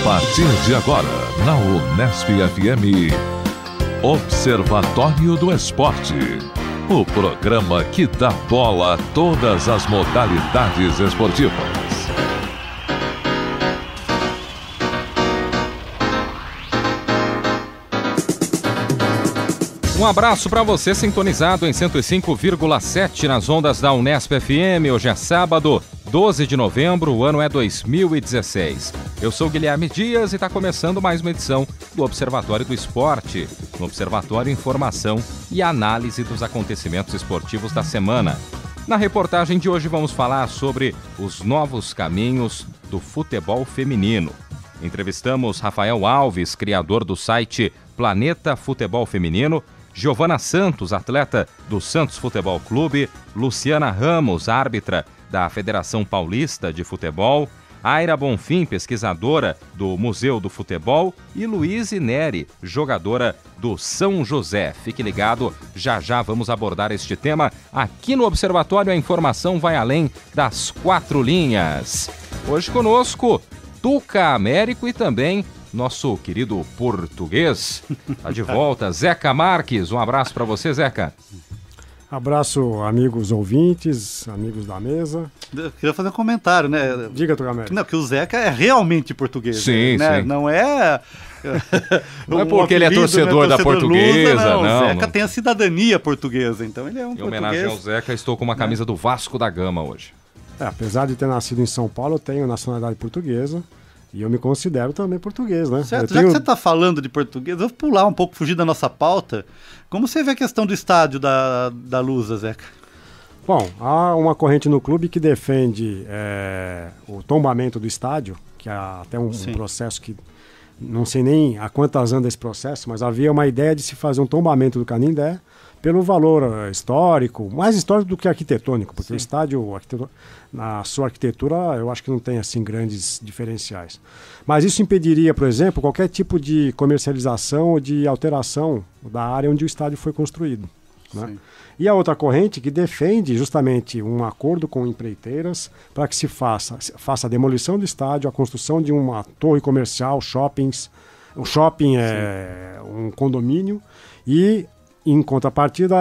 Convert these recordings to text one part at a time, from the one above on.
partir de agora, na Unesp FM, Observatório do Esporte. O programa que dá bola a todas as modalidades esportivas. Um abraço para você sintonizado em 105,7 nas ondas da Unesp FM. Hoje é sábado, 12 de novembro, o ano é 2016. Eu sou Guilherme Dias e está começando mais uma edição do Observatório do Esporte. No Observatório, informação e análise dos acontecimentos esportivos da semana. Na reportagem de hoje vamos falar sobre os novos caminhos do futebol feminino. Entrevistamos Rafael Alves, criador do site Planeta Futebol Feminino, Giovana Santos, atleta do Santos Futebol Clube, Luciana Ramos, árbitra da Federação Paulista de Futebol, Aira Bonfim, pesquisadora do Museu do Futebol, e Luíse Neri, jogadora do São José. Fique ligado, já já vamos abordar este tema. Aqui no Observatório a informação vai além das 4 linhas. Hoje conosco, Tuca Américo e também nosso querido português. Tá de volta, Zeca Marques. Um abraço para você, Zeca. Abraço, amigos ouvintes, amigos da mesa. Eu queria fazer um comentário, né? Diga, Tuca Américo. Não, que o Zeca é realmente português. Sim, né? sim. Não é... Não é porque ele é torcedor da Portuguesa, Lusa, não. O Zeca não. tem a cidadania portuguesa, então ele é um Em português. homenagem ao Zeca, estou com uma camisa do Vasco da Gama hoje. Apesar de ter nascido em São Paulo, eu tenho nacionalidade portuguesa. E eu me considero também português, né? Certo, já que você está falando de português, eu vou pular um pouco, fugir da nossa pauta. Como você vê a questão do estádio da Lusa, Zeca? Bom, há uma corrente no clube que defende o tombamento do estádio, que há até um processo que não sei nem há quantas anda esse processo, mas havia uma ideia de se fazer um tombamento do Canindé pelo valor histórico, mais histórico do que arquitetônico, porque o estádio, na sua arquitetura, eu acho que não tem assim grandes diferenciais. Mas isso impediria, por exemplo, qualquer tipo de comercialização ou de alteração da área onde o estádio foi construído, né? E a outra corrente que defende justamente um acordo com empreiteiras para que se faça a demolição do estádio, a construção de uma torre comercial, shoppings, um shopping um condomínio e em contrapartida,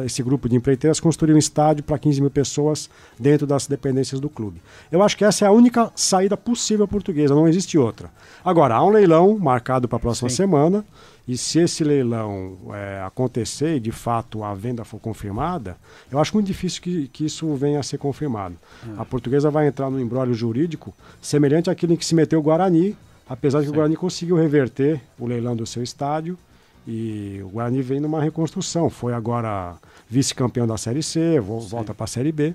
esse grupo de empreiteiras construiu um estádio para 15 mil pessoas dentro das dependências do clube. Eu acho que essa é a única saída possível portuguesa, não existe outra. Agora, há um leilão marcado para a próxima semana, e se esse leilão acontecer e de fato a venda for confirmada, eu acho muito difícil que isso venha a ser confirmado. A portuguesa vai entrar num imbróglio jurídico semelhante àquele em que se meteu o Guarani, apesar de que o Guarani conseguiu reverter o leilão do seu estádio. E o Guarani vem numa reconstrução, foi agora vice-campeão da Série C, volta para a Série B.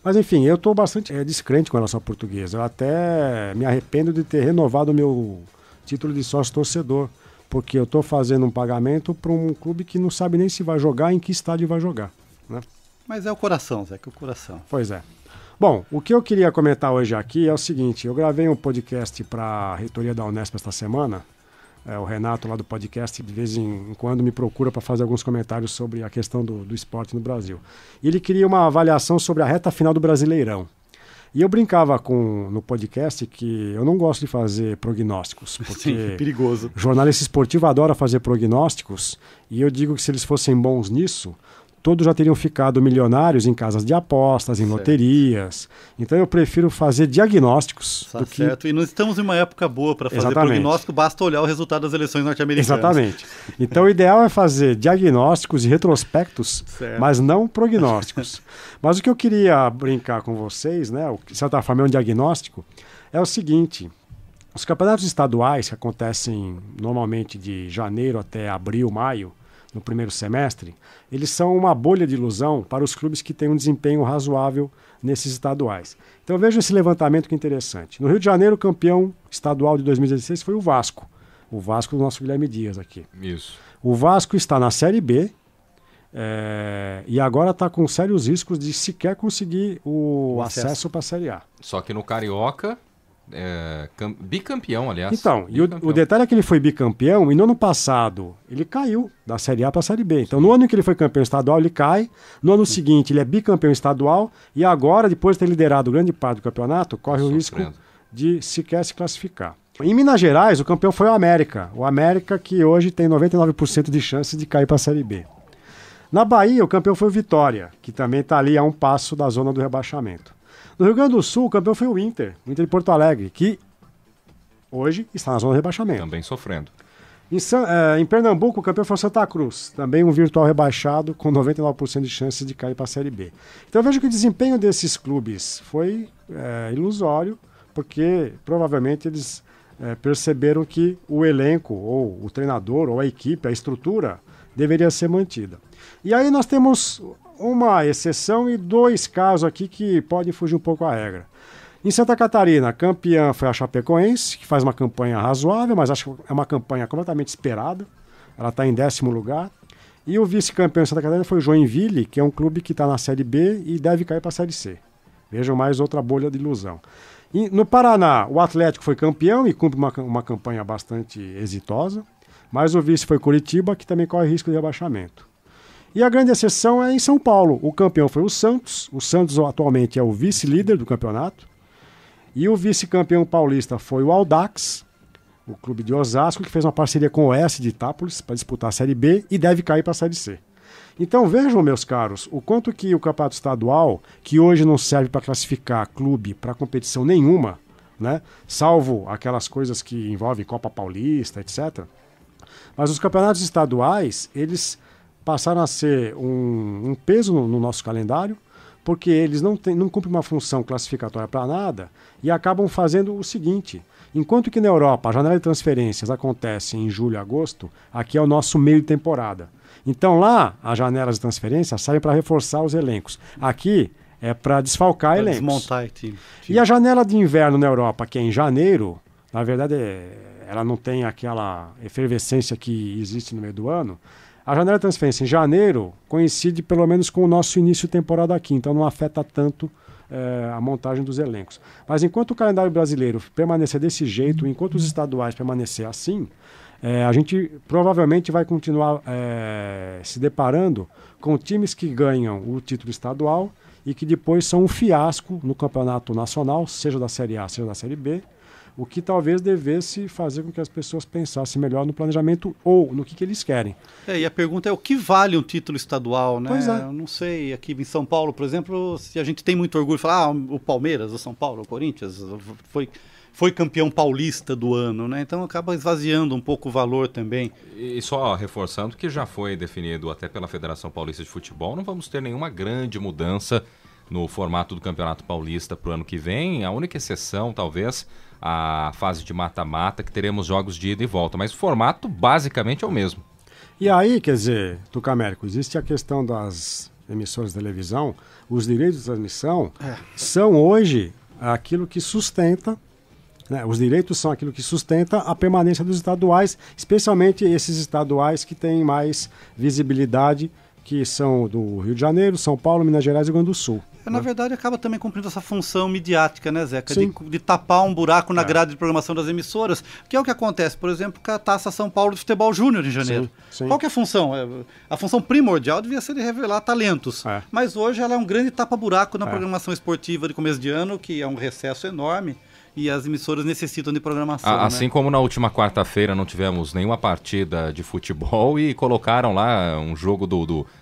Mas enfim, eu estou bastante descrente com a nossa portuguesa. Eu até me arrependo de ter renovado o meu título de sócio-torcedor, porque eu estou fazendo um pagamento para um clube que não sabe nem se vai jogar, em que estádio vai jogar, né? Mas é o coração, Zé, que é o coração. Pois é. Bom, o que eu queria comentar hoje aqui é o seguinte, eu gravei um podcast para a reitoria da Unesp esta semana. O Renato lá do podcast de vez em quando me procura para fazer alguns comentários sobre a questão do esporte no Brasil. E ele queria uma avaliação sobre a reta final do Brasileirão. E eu brincava no podcast que eu não gosto de fazer prognósticos, porque perigoso. Jornalista esportivo adora fazer prognósticos, e eu digo que se eles fossem bons nisso, todos já teriam ficado milionários em casas de apostas, em loterias. Então eu prefiro fazer diagnósticos. Tá certo. E não estamos em uma época boa para fazer prognóstico, basta olhar o resultado das eleições norte-americanas. Exatamente. Então o ideal é fazer diagnósticos e retrospectos, mas não prognósticos. Mas o que eu queria brincar com vocês, né, o que de certa forma é um diagnóstico, é o seguinte: os campeonatos estaduais, que acontecem normalmente de janeiro até abril, maio, no primeiro semestre, eles são uma bolha de ilusão para os clubes que têm um desempenho razoável nesses estaduais. Então veja esse levantamento que é interessante. No Rio de Janeiro, o campeão estadual de 2016 foi o Vasco. O Vasco do nosso Guilherme Dias aqui. Isso. O Vasco está na Série B e agora está com sérios riscos de sequer conseguir o acesso para a Série A. Só que no Carioca... bicampeão, aliás. Então, e o detalhe é que ele foi bicampeão e no ano passado ele caiu da Série A para a Série B. Então, no ano em que ele foi campeão estadual, ele cai. No ano seguinte, ele é bicampeão estadual e agora, depois de ter liderado grande parte do campeonato, corre o risco de sequer se classificar. Em Minas Gerais, o campeão foi o América. O América que hoje tem 99% de chance de cair para a Série B. Na Bahia, o campeão foi o Vitória, que também está ali a um passo da zona do rebaixamento. No Rio Grande do Sul, o campeão foi o Inter de Porto Alegre, que hoje está na zona do rebaixamento. Também sofrendo. Em Pernambuco, o campeão foi o Santa Cruz, também um virtual rebaixado com 99% de chance de cair para a Série B. Então eu vejo que o desempenho desses clubes foi ilusório, porque provavelmente eles perceberam que o elenco, ou o treinador, ou a equipe, a estrutura, deveria ser mantida. E aí nós temos uma exceção e 2 casos aqui que podem fugir um pouco à regra. Em Santa Catarina, campeã foi a Chapecoense, que faz uma campanha razoável, mas acho que é uma campanha completamente esperada. Ela está em 10º lugar. E o vice-campeão em Santa Catarina foi o Joinville, que é um clube que está na Série B e deve cair para a Série C. Vejam mais outra bolha de ilusão. E no Paraná, o Atlético foi campeão e cumpre uma campanha bastante exitosa, mas o vice foi Curitiba, que também corre risco de rebaixamento. E a grande exceção é em São Paulo. O campeão foi o Santos. O Santos atualmente é o vice-líder do campeonato. E o vice-campeão paulista foi o Audax, o clube de Osasco, que fez uma parceria com o Oeste de Itápolis para disputar a Série B e deve cair para a Série C. Então vejam, meus caros, o quanto que o campeonato estadual, que hoje não serve para classificar clube para competição nenhuma, né, salvo aquelas coisas que envolvem Copa Paulista, etc. Mas os campeonatos estaduais, eles passaram a ser um peso no nosso calendário, porque eles não cumprem uma função classificatória para nada e acabam fazendo o seguinte: enquanto que na Europa a janela de transferências acontece em julho e agosto, aqui é o nosso meio de temporada. Então lá as janelas de transferências saem para reforçar os elencos. Aqui é para desfalcar elencos. Desmontar time. E a janela de inverno na Europa, que é em janeiro, na verdade ela não tem aquela efervescência que existe no meio do ano. A janela de transferência em janeiro coincide pelo menos com o nosso início de temporada aqui, então não afeta tanto a montagem dos elencos. Mas enquanto o calendário brasileiro permanecer desse jeito, enquanto os estaduais permanecer assim, a gente provavelmente vai continuar se deparando com times que ganham o título estadual e que depois são um fiasco no campeonato nacional, seja da Série A, seja da Série B, o que talvez devesse fazer com que as pessoas pensassem melhor no planejamento ou no que eles querem. E a pergunta é o que vale um título estadual, né? Pois é. Eu não sei, aqui em São Paulo, por exemplo, se a gente tem muito orgulho de falar, o Palmeiras, o São Paulo, o Corinthians, foi campeão paulista do ano, né? Então acaba esvaziando um pouco o valor também. E só reforçando que já foi definido até pela Federação Paulista de Futebol, não vamos ter nenhuma grande mudança no formato do Campeonato Paulista para o ano que vem. A única exceção, talvez, a fase de mata-mata, que teremos jogos de ida e volta, mas o formato basicamente é o mesmo. E aí, quer dizer, Tucamérico, existe a questão das emissoras de televisão, os direitos de transmissão são hoje aquilo que sustenta, né, os direitos são aquilo que sustenta a permanência dos estaduais, especialmente esses estaduais que têm mais visibilidade, que são do Rio de Janeiro, São Paulo, Minas Gerais e Rio Grande do Sul. Na verdade, acaba também cumprindo essa função midiática, né, Zeca? De tapar um buraco na grade de programação das emissoras, que é o que acontece, por exemplo, com a Taça São Paulo de Futebol Júnior em janeiro. Sim. Qual que é a função? A função primordial devia ser de revelar talentos, mas hoje ela é um grande tapa-buraco na programação esportiva de começo de ano, que é um recesso enorme. E as emissoras necessitam de programação. Assim como na última quarta-feira não tivemos nenhuma partida de futebol e colocaram lá um jogo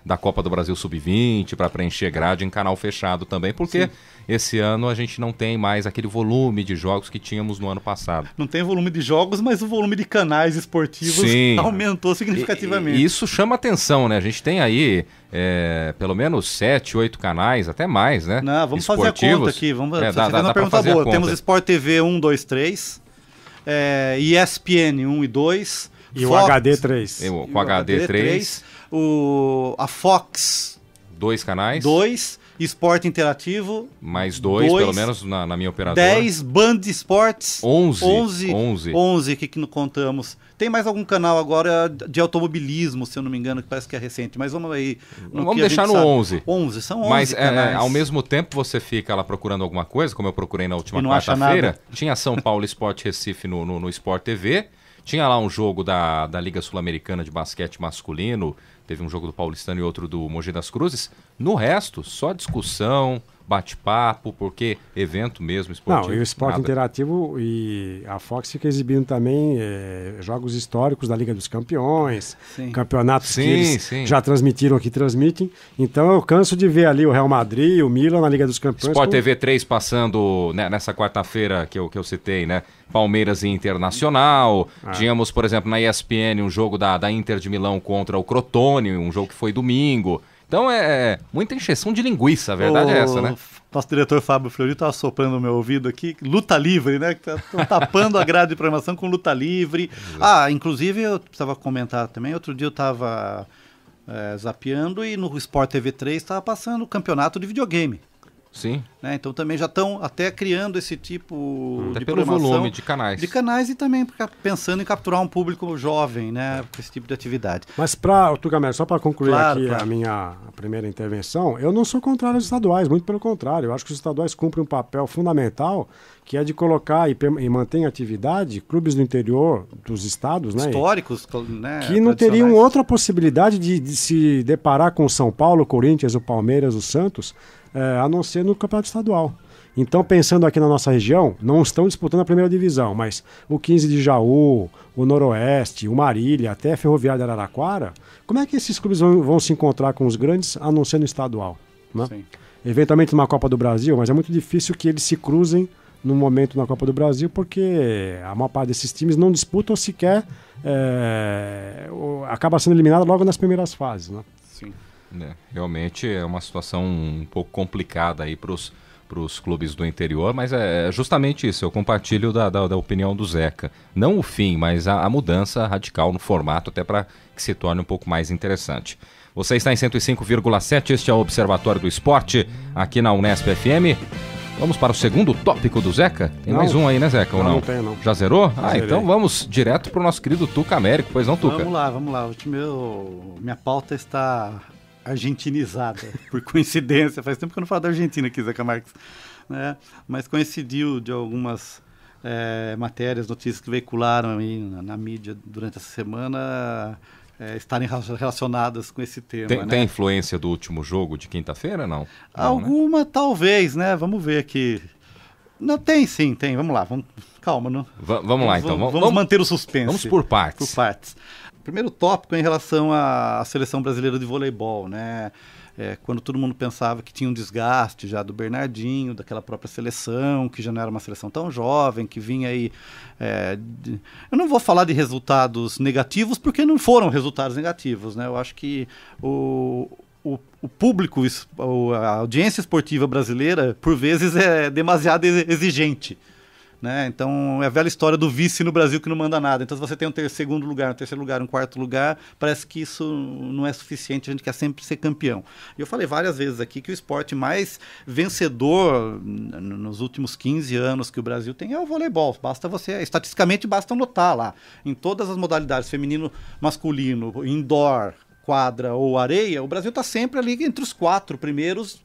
da Copa do Brasil Sub-20 para preencher grade em canal fechado também, porque esse ano a gente não tem mais aquele volume de jogos que tínhamos no ano passado. Não tem volume de jogos, mas o volume de canais esportivos aumentou significativamente. E isso chama atenção, né? A gente tem aí pelo menos 7, 8 canais, até mais, né? Não, vamos fazer a conta aqui. Vamos fazer uma pergunta boa. Temos Sport TV 1, 2, 3, ESPN 1 e 2, e Fox, o HD 3. O HD 3. A Fox 2 canais. 2, Esporte Interativo. Mais 2, pelo menos na minha operadora. 10, Band Esportes. 11 que não contamos. Tem mais algum canal agora de automobilismo, se eu não me engano, que parece que é recente. Mas vamos aí. Vamos deixar no 11. 11, são 11 mas canais. Ao mesmo tempo você fica lá procurando alguma coisa, como eu procurei na última quarta-feira. Tinha São Paulo Esporte Recife no Sport TV. Tinha lá um jogo da Liga Sul-Americana de basquete masculino. Teve um jogo do Paulistano e outro do Mogi das Cruzes. No resto, só discussão, bate-papo, porque evento mesmo esportivo. Não, e o esporte interativo, e a Fox fica exibindo também jogos históricos da Liga dos Campeões, campeonatos que eles já transmitiram aqui, transmitem. Então eu canso de ver ali o Real Madrid, o Milan na Liga dos Campeões. Sport TV 3 passando, né, nessa quarta-feira que eu citei, né? Palmeiras e Internacional. Tínhamos, por exemplo, na ESPN um jogo da Inter de Milão contra o Crotone, um jogo que foi domingo. Então é muita encheção de linguiça, a verdade é essa, né? Nosso diretor Fábio Fleury estava soprando no meu ouvido aqui, luta livre, né? Estão tapando a grade de programação com luta livre. Inclusive eu precisava comentar também, outro dia eu estava zapeando e no Sport TV 3 estava passando o campeonato de videogame. Sim. Né? Então também já estão até criando esse tipo até de pelo programação. Volume de canais. De canais e também pensando em capturar um público jovem, né? Com esse tipo de atividade. Mas, Tucumero, só para concluir a minha primeira intervenção, eu não sou contrário aos estaduais, muito pelo contrário. Eu acho que os estaduais cumprem um papel fundamental, que é de colocar e manter em atividade clubes do interior dos estados, né? Históricos, né? Que não teriam outra possibilidade de se deparar com o São Paulo, o Corinthians, o Palmeiras, o Santos, a não ser no campeonato estadual. Então, pensando aqui na nossa região, não estão disputando a primeira divisão, mas o 15 de Jaú, o Noroeste, o Marília, até a Ferroviária de Araraquara, como é que esses clubes vão se encontrar com os grandes, a não ser no estadual? Né? Sim. Eventualmente numa Copa do Brasil, mas é muito difícil que eles se cruzem no momento na Copa do Brasil, porque a maior parte desses times não disputam sequer, acaba sendo eliminado logo nas primeiras fases. Né? Sim. Realmente é uma situação um pouco complicada aí para os clubes do interior, mas é justamente isso, eu compartilho da opinião do Zeca. Não o fim, mas a mudança radical no formato, até para que se torne um pouco mais interessante. Você está em 105,7, este é o Observatório do Esporte, aqui na Unesp FM. Vamos para o segundo tópico do Zeca? Tem mais um aí, né, Zeca? Ou não? Não tem, não. Já zerou? Então vamos direto para o nosso querido Tuca Américo, pois não, Tuca? Vamos lá. Minha pauta está argentinizada, por coincidência. Faz tempo que eu não falo da Argentina aqui, Zeca Marques. Né? Mas coincidiu de algumas matérias, notícias que veicularam aí na mídia durante essa semana estarem relacionadas com esse tema. Tem influência do último jogo de quinta-feira, não? Alguma, né? Talvez, né? Vamos ver aqui. Não, tem sim, tem. Vamos lá, calma. Não? Vamos lá, então. Vamos manter o suspense. Vamos por partes. Primeiro tópico é em relação à seleção brasileira de voleibol, né? Quando todo mundo pensava que tinha um desgaste já do Bernardinho, daquela própria seleção, que já não era uma seleção tão jovem, que vinha aí... Eu não vou falar de resultados negativos, porque não foram resultados negativos, né? Eu acho que o público, a audiência esportiva brasileira, por vezes, é demasiado exigente. Né? Então, é a velha história do vice no Brasil que não manda nada. Então, se você tem um segundo lugar, um terceiro lugar, um quarto lugar, parece que isso não é suficiente, a gente quer sempre ser campeão. E eu falei várias vezes aqui que o esporte mais vencedor nos últimos 15 anos que o Brasil tem é o voleibol. Estatisticamente, basta notar lá, em todas as modalidades, feminino, masculino, indoor, quadra ou areia, o Brasil está sempre ali entre os 4 primeiros,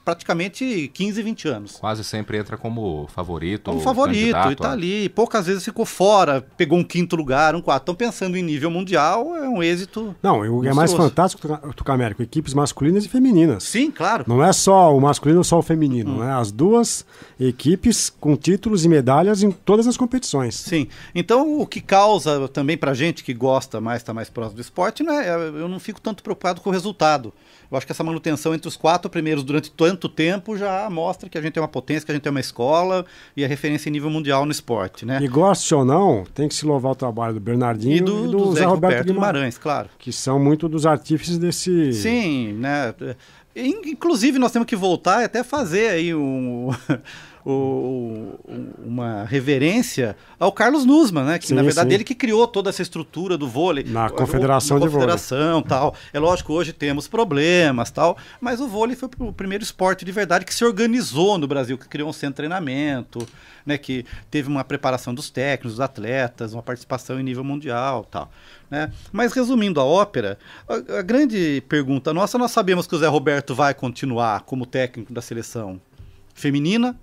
praticamente 15, 20 anos. Quase sempre entra como favorito. Como favorito, e tá ali. Poucas vezes ficou fora, pegou um 5º lugar, um 4º. Então, pensando em nível mundial, é um êxito. Não, o que é mais fantástico, Tucamérico, equipes masculinas e femininas. Sim, claro. Não é só o masculino ou só o feminino, né? As duas equipes com títulos e medalhas em todas as competições. Sim. Então, o que causa também pra gente que gosta mais, tá mais próximo do esporte, eu não fico tanto preocupado com o resultado. Eu acho que essa manutenção entre os 4 primeiros durante tanto tempo já mostra que a gente tem uma potência, que a gente tem uma escola e a referência em nível mundial no esporte, né? E goste ou não, tem que se louvar o trabalho do Bernardinho e do Zé Roberto Guimarães, claro. Que são muito dos artífices desse... Sim, né? Inclusive, nós temos que voltar e até fazer aí uma reverência ao Carlos Nussmann, né? Que, na verdade, ele que criou toda essa estrutura do vôlei. Na Confederação de Vôlei. Tal. É lógico que hoje temos problemas, tal, mas o vôlei foi o primeiro esporte de verdade que se organizou no Brasil, que criou um centro de treinamento, né? Que teve uma preparação dos técnicos, dos atletas, uma participação em nível mundial, tal. Né? Mas resumindo a ópera, a grande pergunta nossa, nós sabemos que o Zé Roberto vai continuar como técnico da seleção feminina,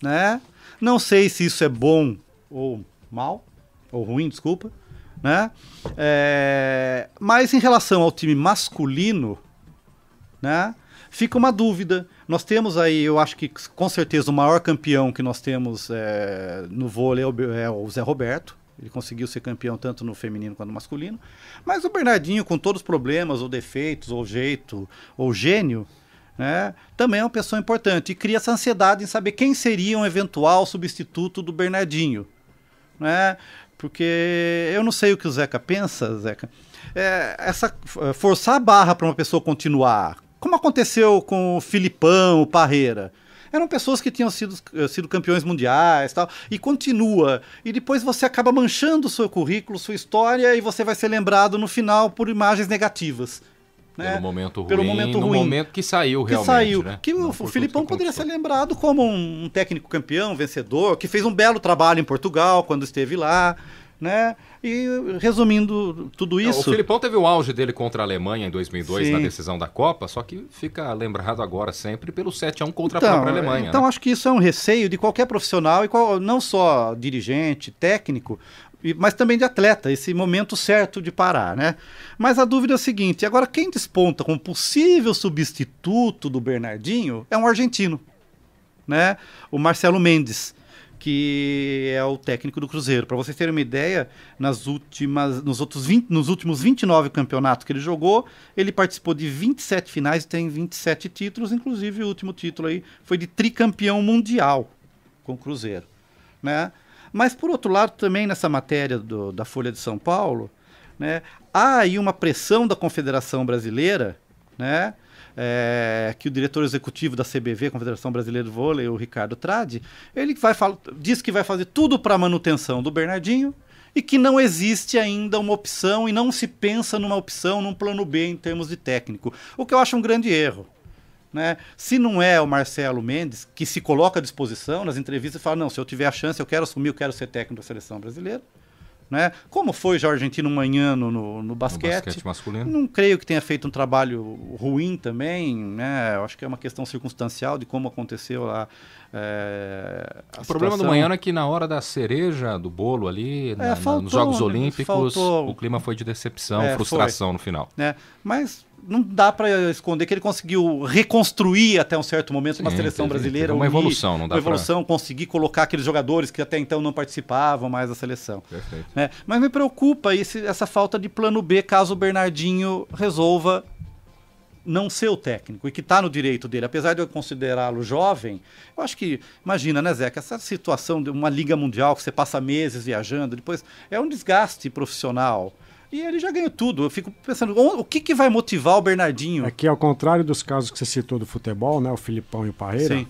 né? Não sei se isso é bom ou mal, ou ruim, desculpa, né? Mas em relação ao time masculino, né? fica uma dúvida. Nós temos aí, eu acho que com certeza o maior campeão que nós temos no vôlei é o Zé Roberto. Ele conseguiu ser campeão tanto no feminino quanto no masculino. Mas o Bernardinho, com todos os problemas, ou defeitos, ou jeito, ou gênio, né, também é uma pessoa importante. E cria essa ansiedade em saber quem seria um eventual substituto do Bernardinho. Né? Porque eu não sei o que o Zeca pensa, Zeca. Forçar a barra para uma pessoa continuar, como aconteceu com o Filipão, o Parreira. Eram pessoas que tinham sido campeões mundiais tal, e continua. E depois você acaba manchando o seu currículo, sua história, e você vai ser lembrado no final por imagens negativas. Né? Pelo momento ruim, no momento que saiu realmente. Né? O Filipão poderia ser lembrado como um técnico campeão, vencedor, que fez um belo trabalho em Portugal quando esteve lá. Né? E resumindo tudo isso... O Filipão teve o auge dele contra a Alemanha em 2002, sim, na decisão da Copa, só que fica lembrado agora sempre pelo 7-1 contra a própria Alemanha. Então né? Acho que isso é um receio de qualquer profissional, não só dirigente, técnico, mas também de atleta, esse momento certo de parar. Né? Mas a dúvida é o seguinte, agora quem desponta como possível substituto do Bernardinho é um argentino, né? O Marcelo Mendes, que é o técnico do Cruzeiro. Para vocês terem uma ideia, nos últimos 29 campeonatos que ele jogou, ele participou de 27 finais e tem 27 títulos, inclusive o último título aí foi de tricampeão mundial com o Cruzeiro. Né? Mas, por outro lado, também nessa matéria da Folha de São Paulo, né, há aí uma pressão da Confederação Brasileira, né, que o diretor executivo da CBV, Confederação Brasileira de Vôlei, o Ricardo Tradi, ele diz que vai fazer tudo para a manutenção do Bernardinho e que não existe ainda uma opção e não se pensa numa opção, num plano B em termos de técnico, o que eu acho um grande erro. Né? Se não é o Marcelo Mendes, que se coloca à disposição nas entrevistas e fala, não, se eu tiver a chance, eu quero assumir, eu quero ser técnico da seleção brasileira. Né? Como foi já o argentino manhã no basquete masculino. Não creio que tenha feito um trabalho ruim também, né? Eu acho que é uma questão circunstancial de como aconteceu lá. O problema do Manhã é que na hora da cereja do bolo ali, nos Jogos Olímpicos, o clima foi de decepção, frustração no final. Mas não dá para esconder que ele conseguiu reconstruir até um certo momento uma seleção brasileira. Uma evolução, não dá pra... conseguir colocar aqueles jogadores que até então não participavam mais da seleção. Perfeito. Mas me preocupa essa falta de plano B caso o Bernardinho resolva não ser o técnico e que está no direito dele. Apesar de eu considerá-lo jovem, eu acho que, imagina, né, Zeca, essa situação de uma liga mundial que você passa meses viajando, depois é um desgaste profissional. E ele já ganhou tudo. Eu fico pensando, o que vai motivar o Bernardinho? É que, ao contrário dos casos que você citou do futebol, né, o Filipão e o Parreira, sim,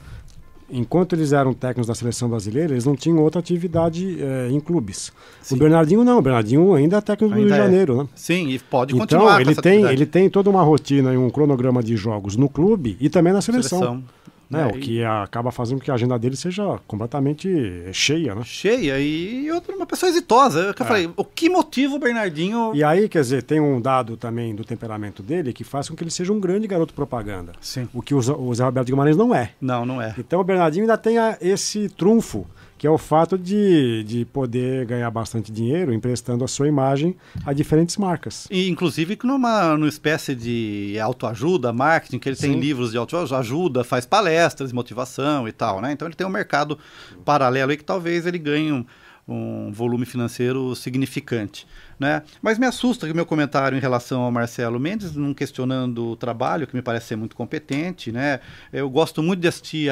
enquanto eles eram técnicos da seleção brasileira, eles não tinham outra atividade em clubes. Sim. O Bernardinho não, o Bernardinho ainda é técnico do Rio de Janeiro. Né? Sim, e pode continuar então, ele tem toda uma rotina e um cronograma de jogos no clube e também na seleção. Né? O que acaba fazendo que a agenda dele seja completamente cheia, né? Cheia e uma pessoa exitosa. Eu falei, o que motiva o Bernardinho? E aí, quer dizer, tem um dado também do temperamento dele que faz com que ele seja um grande garoto propaganda. Sim. O que o Zé Roberto Guimarães não é. Não é. Então o Bernardinho ainda tem esse trunfo, que é o fato de poder ganhar bastante dinheiro emprestando a sua imagem a diferentes marcas. E, inclusive, numa espécie de autoajuda, marketing, que ele tem livros de autoajuda, faz palestras, motivação e tal, né? Então ele tem um mercado paralelo aí que talvez ele ganhe um volume financeiro significante. Né? Mas me assusta que o meu comentário em relação ao Marcelo Mendes, não questionando o trabalho, que me parece ser muito competente. Né? Eu gosto muito de assistir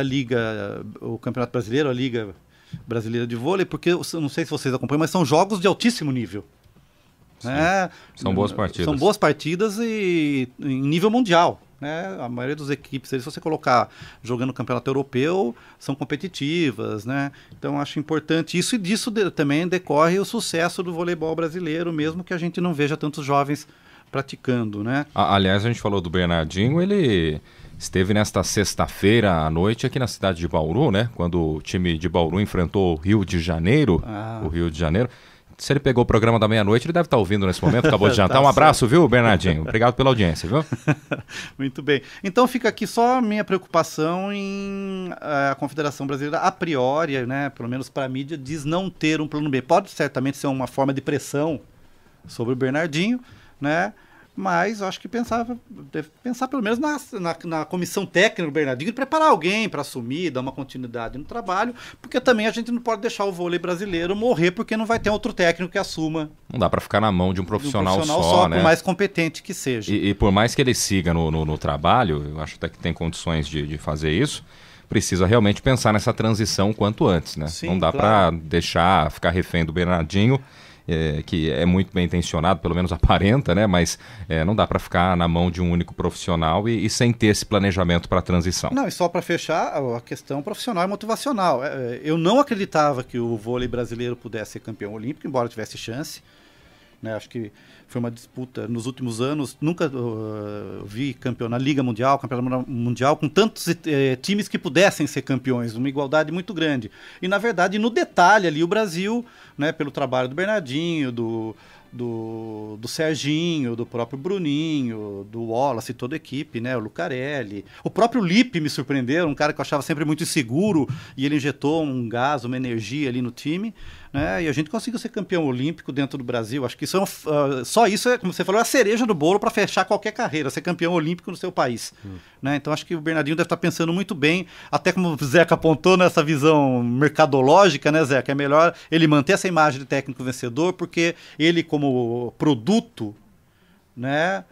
o Campeonato Brasileiro, a Liga Brasileira de Vôlei, porque eu não sei se vocês acompanham, mas são jogos de altíssimo nível. Né? São boas partidas. São boas partidas e em nível mundial. Né? A maioria das equipes, se você colocar jogando no campeonato europeu, são competitivas. Né? Então acho importante isso, e disso também decorre o sucesso do voleibol brasileiro, mesmo que a gente não veja tantos jovens praticando. Né? Aliás, a gente falou do Bernardinho, ele esteve nesta sexta-feira à noite aqui na cidade de Bauru, né? Quando o time de Bauru enfrentou o Rio de Janeiro. O Rio de Janeiro. Se ele pegou o programa da meia-noite, ele deve estar ouvindo nesse momento, acabou de jantar. Um abraço, viu, Bernardinho? Obrigado pela audiência, viu? Muito bem. Então fica aqui só a minha preocupação em a Confederação Brasileira, a priori, né, pelo menos para a mídia, diz não ter um plano B. Pode certamente ser uma forma de pressão sobre o Bernardinho, né? Mas eu acho que deve pensar pelo menos na comissão técnica do Bernardinho, de preparar alguém para assumir, dar uma continuidade no trabalho, porque também a gente não pode deixar o vôlei brasileiro morrer porque não vai ter outro técnico que assuma. Não dá para ficar na mão de um profissional só, né? Por mais competente que seja. E por mais que ele siga no trabalho, eu acho até que tem condições de fazer isso, precisa realmente pensar nessa transição quanto antes, né? Sim, não dá para deixar ficar refém do Bernardinho, que é muito bem intencionado, pelo menos aparenta, né? Mas não dá para ficar na mão de um único profissional e sem ter esse planejamento para a transição. Não, e só para fechar, a questão profissional e motivacional. Eu não acreditava que o vôlei brasileiro pudesse ser campeão olímpico, embora tivesse chance. Né? Acho que foi uma disputa nos últimos anos. Nunca vi campeão na Liga Mundial, campeonato mundial, com tantos times que pudessem ser campeões, uma igualdade muito grande. E, na verdade, no detalhe ali, o Brasil, né, pelo trabalho do Bernardinho, do Serginho, do próprio Bruninho, do Wallace, toda a equipe, né, o Lucarelli. O próprio Lippe me surpreendeu, um cara que eu achava sempre muito inseguro, e ele injetou um gás, uma energia ali no time, né, e a gente conseguiu ser campeão olímpico dentro do Brasil. Acho que isso só isso, como você falou, é a cereja do bolo para fechar qualquer carreira, ser campeão olímpico no seu país. Né? Então acho que o Bernardinho deve estar pensando muito bem, até como o Zeca apontou nessa visão mercadológica, né, Zeca? É melhor ele manter essa imagem de técnico vencedor, porque ele, como produto, né,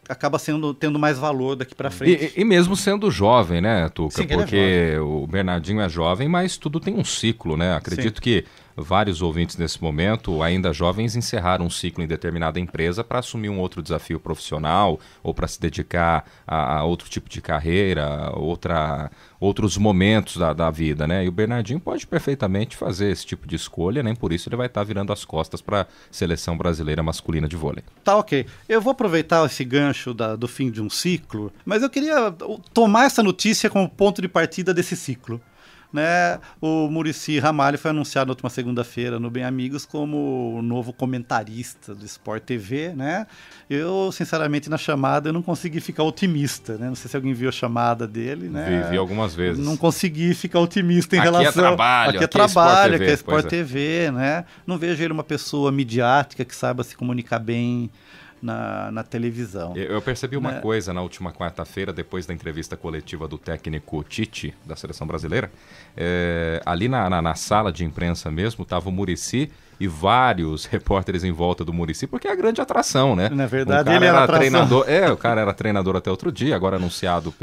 acaba tendo mais valor daqui para frente. E mesmo sendo jovem, né, Tuca? Sim, porque o Bernardinho é jovem, mas tudo tem um ciclo, né? Acredito que vários ouvintes nesse momento, ainda jovens, encerraram um ciclo em determinada empresa para assumir um outro desafio profissional ou para se dedicar a outro tipo de carreira, outros momentos da vida, né? E o Bernardinho pode perfeitamente fazer esse tipo de escolha, nem por isso ele vai estar virando as costas para a seleção brasileira masculina de vôlei. Tá, ok. Eu vou aproveitar esse gancho do fim de um ciclo, mas eu queria tomar essa notícia como ponto de partida desse ciclo. Né? O Muricy Ramalho foi anunciado na última segunda-feira no Bem Amigos como o novo comentarista do Sport TV, né? Eu, sinceramente, na chamada eu não consegui ficar otimista, né? Não sei se alguém viu a chamada dele, né? Vi algumas vezes. Não consegui ficar otimista em aqui relação... Aqui é trabalho, aqui é Sport TV, né? Não vejo ele uma pessoa midiática que saiba se comunicar bem na televisão. Eu percebi uma coisa na última quarta-feira, depois da entrevista coletiva do técnico Tite, da Seleção Brasileira. Ali na sala de imprensa mesmo, estava o Muricy e vários repórteres em volta do Muricy, porque é a grande atração, né? Na verdade, ele era treinador. O cara era treinador até outro dia, agora anunciado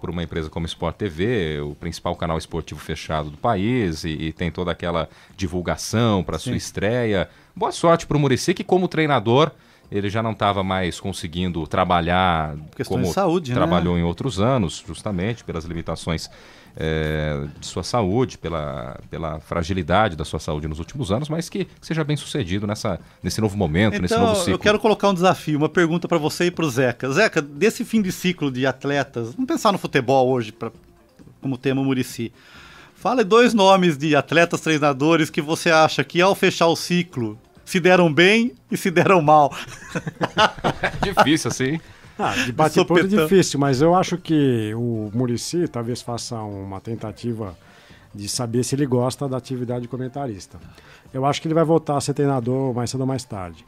por uma empresa como Sport TV, o principal canal esportivo fechado do país, e tem toda aquela divulgação para sua estreia. Boa sorte para o Muricy, que como treinador ele já não estava mais conseguindo trabalhar como saúde, trabalhou, né? Em outros anos, justamente pelas limitações de sua saúde, pela fragilidade da sua saúde nos últimos anos, mas que seja bem sucedido nesse novo momento, nesse novo ciclo. Eu quero colocar um desafio, uma pergunta para você e para o Zeca. Zeca, desse fim de ciclo de atletas, vamos pensar no futebol hoje, como tema o Muricy. Fale 2 nomes de atletas treinadores que você acha que ao fechar o ciclo se deram bem e se deram mal. Difícil assim. De bate-ponto é difícil, mas eu acho que o Muricy talvez faça uma tentativa de saber se ele gosta da atividade de comentarista. Eu acho que ele vai voltar a ser treinador mais cedo ou mais tarde.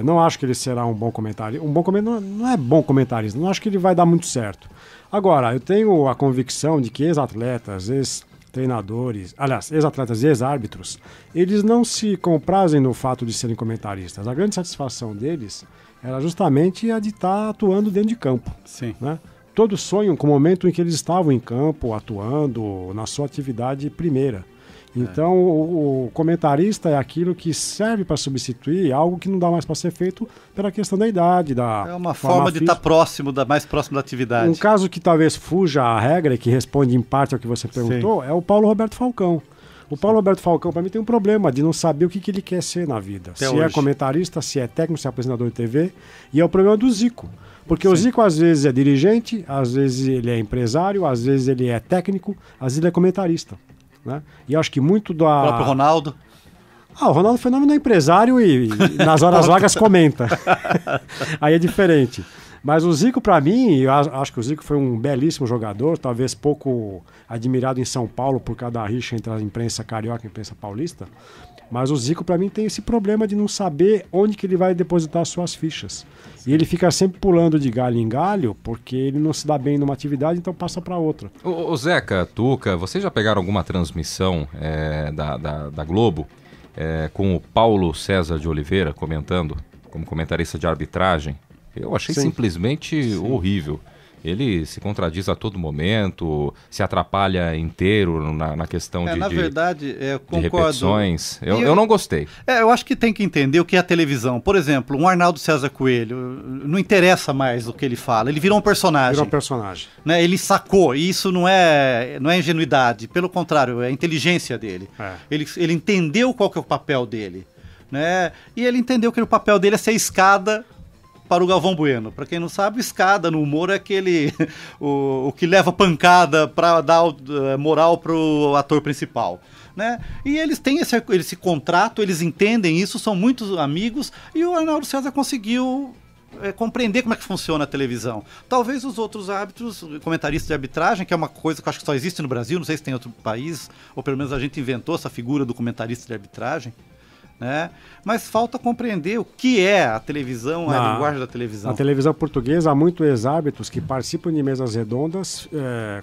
Não acho que ele será um bom comentarista. Não é bom comentarista, não acho que ele vai dar muito certo. Agora, eu tenho a convicção de que ex-atletas, ex-treinadores, aliás, ex-atletas e ex-árbitros, eles não se comprazem no fato de serem comentaristas. A grande satisfação deles era justamente a de estar atuando dentro de campo. Sim. Né? Todos sonham com o momento em que eles estavam em campo, atuando na sua atividade primeira. Então, o comentarista é aquilo que serve para substituir algo que não dá mais para ser feito pela questão da idade, É uma forma de estar mais próximo da atividade. Um caso que talvez fuja à regra e que responde em parte ao que você perguntou é o Paulo Roberto Falcão. O Paulo Roberto Falcão, para mim, tem um problema de não saber o que ele quer ser na vida. Até se hoje. É comentarista, se é técnico, se é apresentador de TV. E é o problema do Zico. Porque o Zico, às vezes, é dirigente, às vezes ele é empresário, às vezes ele é técnico, às vezes ele é comentarista. Né? E eu acho que muito da... O próprio Ronaldo. O Ronaldo Fenômeno é empresário e nas horas vagas comenta. Aí é diferente. Mas o Zico, para mim, eu acho que o Zico foi um belíssimo jogador, talvez pouco admirado em São Paulo por causa da rixa entre a imprensa carioca e a imprensa paulista. Mas o Zico, para mim, tem esse problema de não saber onde que ele vai depositar suas fichas. E ele fica sempre pulando de galho em galho, porque ele não se dá bem numa atividade, então passa para outra. O Zeca, Tuca, vocês já pegaram alguma transmissão da Globo com o Paulo César de Oliveira comentando, como comentarista de arbitragem? Eu achei simplesmente horrível. Ele se contradiz a todo momento, se atrapalha inteiro na questão na verdade, eu concordo. De repetições. Eu não gostei. Eu acho que tem que entender o que é a televisão. Por exemplo, um Arnaldo César Coelho, não interessa mais o que ele fala. Ele virou um personagem. Virou um personagem. Né? Ele sacou, e isso não é ingenuidade. Pelo contrário, é a inteligência dele. Ele entendeu qual que é o papel dele. Né? E ele entendeu que o papel dele é ser escada para o Galvão Bueno. Para quem não sabe, escada no humor é aquele o que leva pancada para dar moral para o ator principal. Né? E eles têm esse contrato, eles entendem isso, são muitos amigos, e o Arnaldo César conseguiu compreender como é que funciona a televisão. Talvez os outros árbitros, comentaristas de arbitragem, que é uma coisa que eu acho que só existe no Brasil, não sei se tem em outro país, ou pelo menos a gente inventou essa figura do comentarista de arbitragem, né? Mas falta compreender o que é a televisão, a linguagem da televisão. Na televisão portuguesa há muitos ex-árbitros que participam de mesas redondas